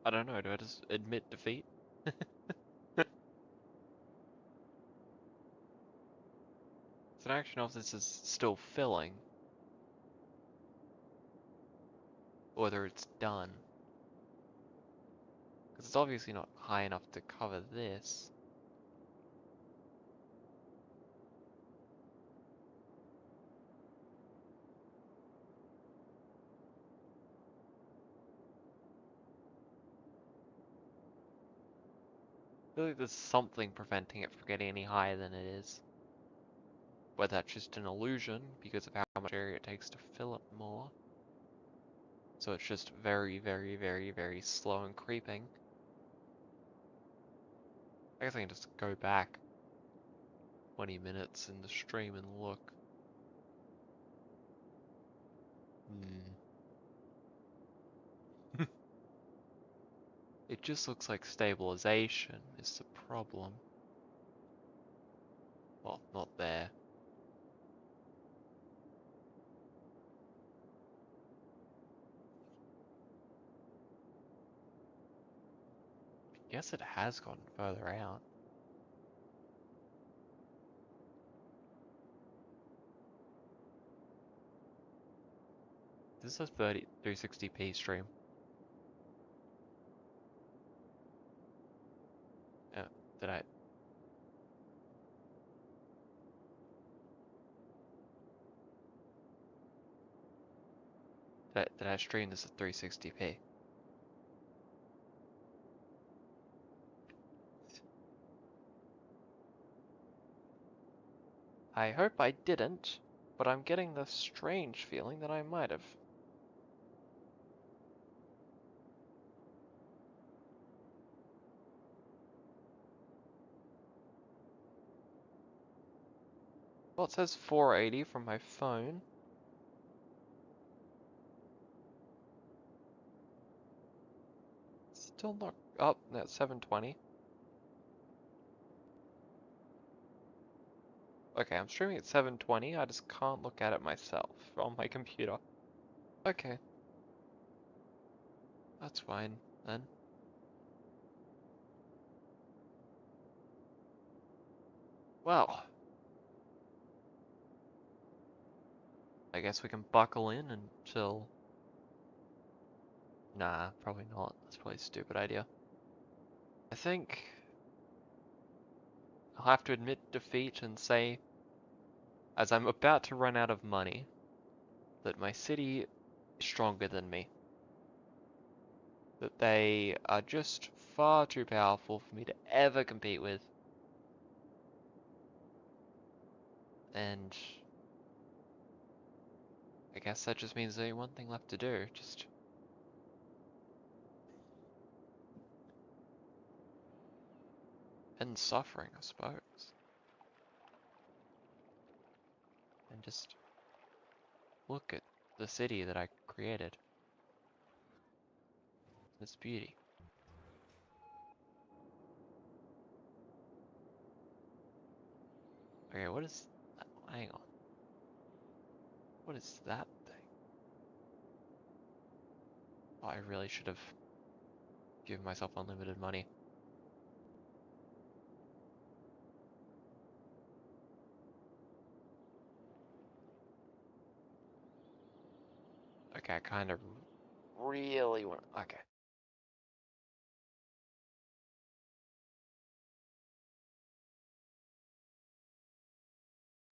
I don't know, do I just admit defeat? So I actually know if this is still filling, or whether it's done. Because it's obviously not high enough to cover this. feel like there's something preventing it from getting any higher than it is. Whether that's just an illusion because of how much area it takes to fill it more. So it's just very, very, very, very slow and creeping. I guess I can just go back 20 minutes in the stream and look. It just looks like stabilization is the problem. Well, not there. Guess it has gotten further out. This is a 360p stream. Uh, did I? Did I stream this at 360p? I hope I didn't, but I'm getting the strange feeling that I might have. Well, it says 480 from my phone. Still not up. Oh, that's 720. Okay, I'm streaming at 720. I just can't look at it myself on my computer. Okay. That's fine, then. Well, I guess we can buckle in until... Nah, probably not. That's probably a stupid idea. I think I'll have to admit defeat and say, as I'm about to run out of money, that my city is stronger than me. That they are just far too powerful for me to ever compete with. And I guess that just means there's one thing left to do. Just end suffering, I suppose. And just look at the city that I created. Its beauty. Okay, what is that? Hang on. What is that thing? Oh, I really should have given myself unlimited money. Okay, I kind of really want. Okay.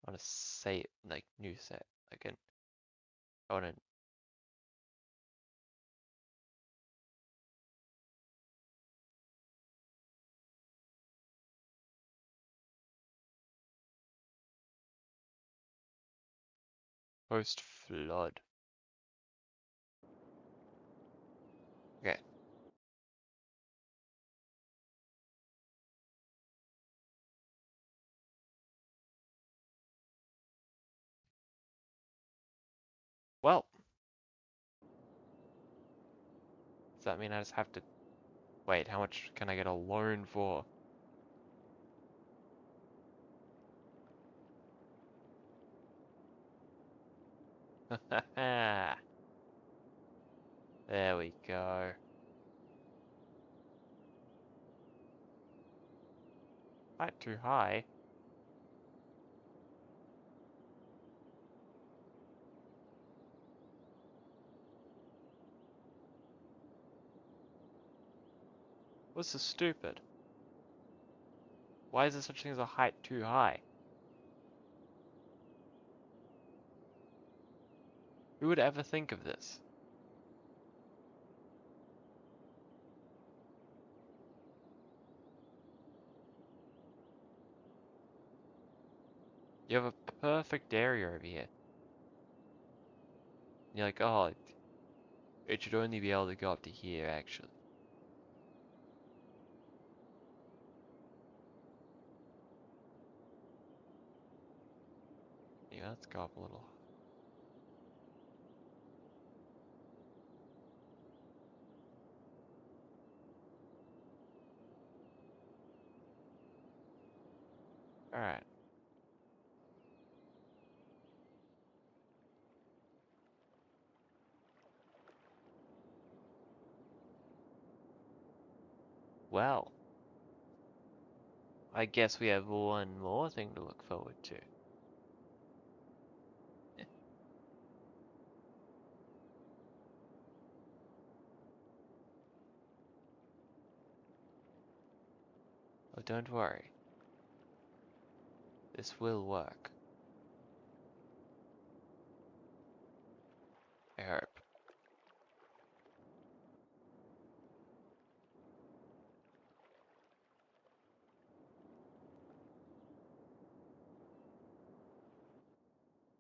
I want to say it like new set again. I want to. Post flood. Okay. Well, does that mean I just have to wait? How much can I get a loan for? There we go. Quite too high. This is stupid. Why is there such thing as a height too high? Who would ever think of this? You have a perfect area over here. You're like, oh, it should only be able to go up to here, actually. Yeah, let's go up a little. Alright. Well, I guess we have one more thing to look forward to. Oh, don't worry. This will work. I hope.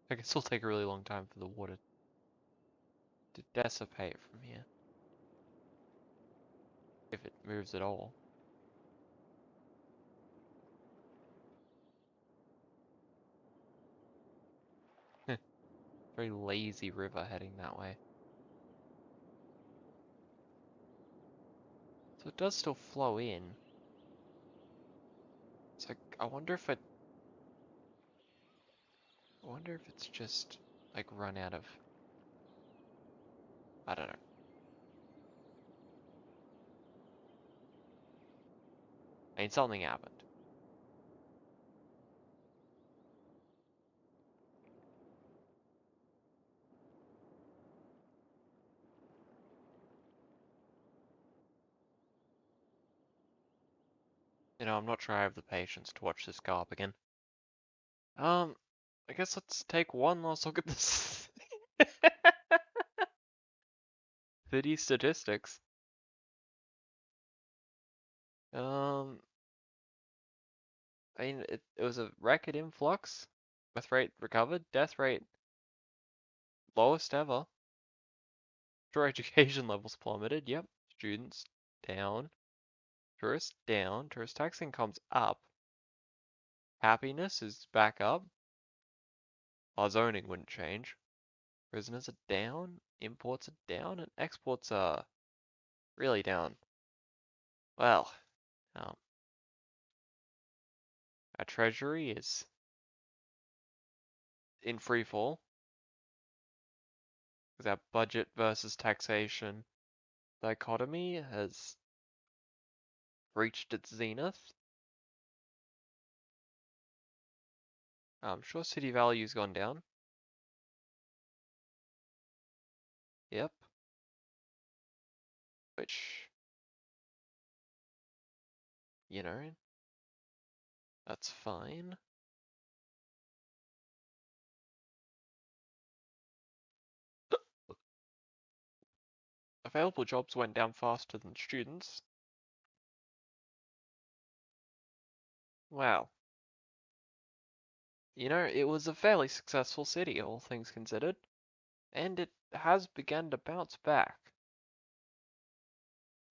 I guess it'll take a really long time for the water to dissipate from here. If it moves at all. Very lazy river heading that way. So it does still flow in. So I wonder if I wonder if it's just like run out of, I don't know. I mean, something happened. You know, I'm not sure I have the patience to watch this go up again. I guess let's take one last look at this city statistics. Um, I mean, it was a record influx. Birth rate recovered. Death rate lowest ever. Sure, education levels plummeted. Yep. Students down. Tourists down. Tourist tax income's up. Happiness is back up. Our zoning wouldn't change. Prisoners are down. Imports are down. And exports are really down. Well, um, our treasury is in free fall. Because our budget versus taxation dichotomy has reached its zenith. I'm sure city value's gone down. Yep. Which, you know, that's fine. Available jobs went down faster than students. Wow. You know, it was a fairly successful city, all things considered. And it has begun to bounce back.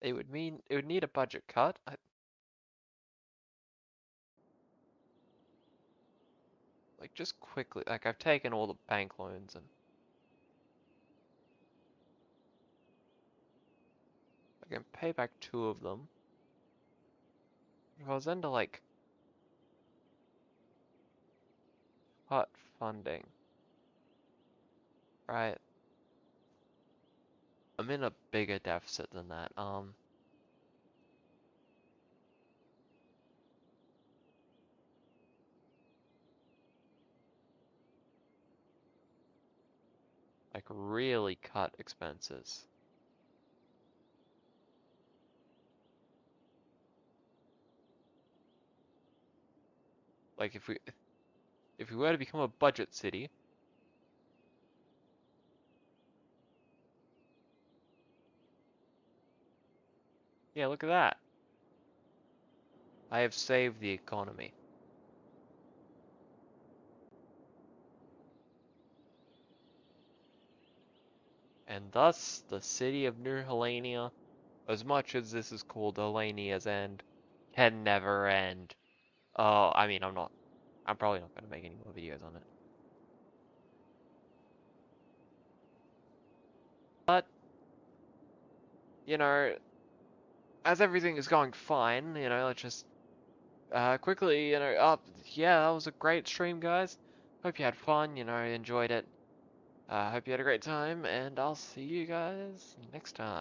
It would need a budget cut. Like just quickly, like I've taken all the bank loans and I can pay back 2 of them. If I was then to like cut funding, right? I'm in a bigger deficit than that. Like really cut expenses. Like if we were to become a budget city, yeah, look at that. I have saved the economy. And thus, the city of New Hellania, as much as this is called Hellania's End, can never end. Oh, I mean, I'm probably not going to make any more videos on it. But, you know, as everything is going fine, let's just quickly, yeah, that was a great stream, guys. Hope you had fun, enjoyed it. Hope you had a great time, and I'll see you guys next time.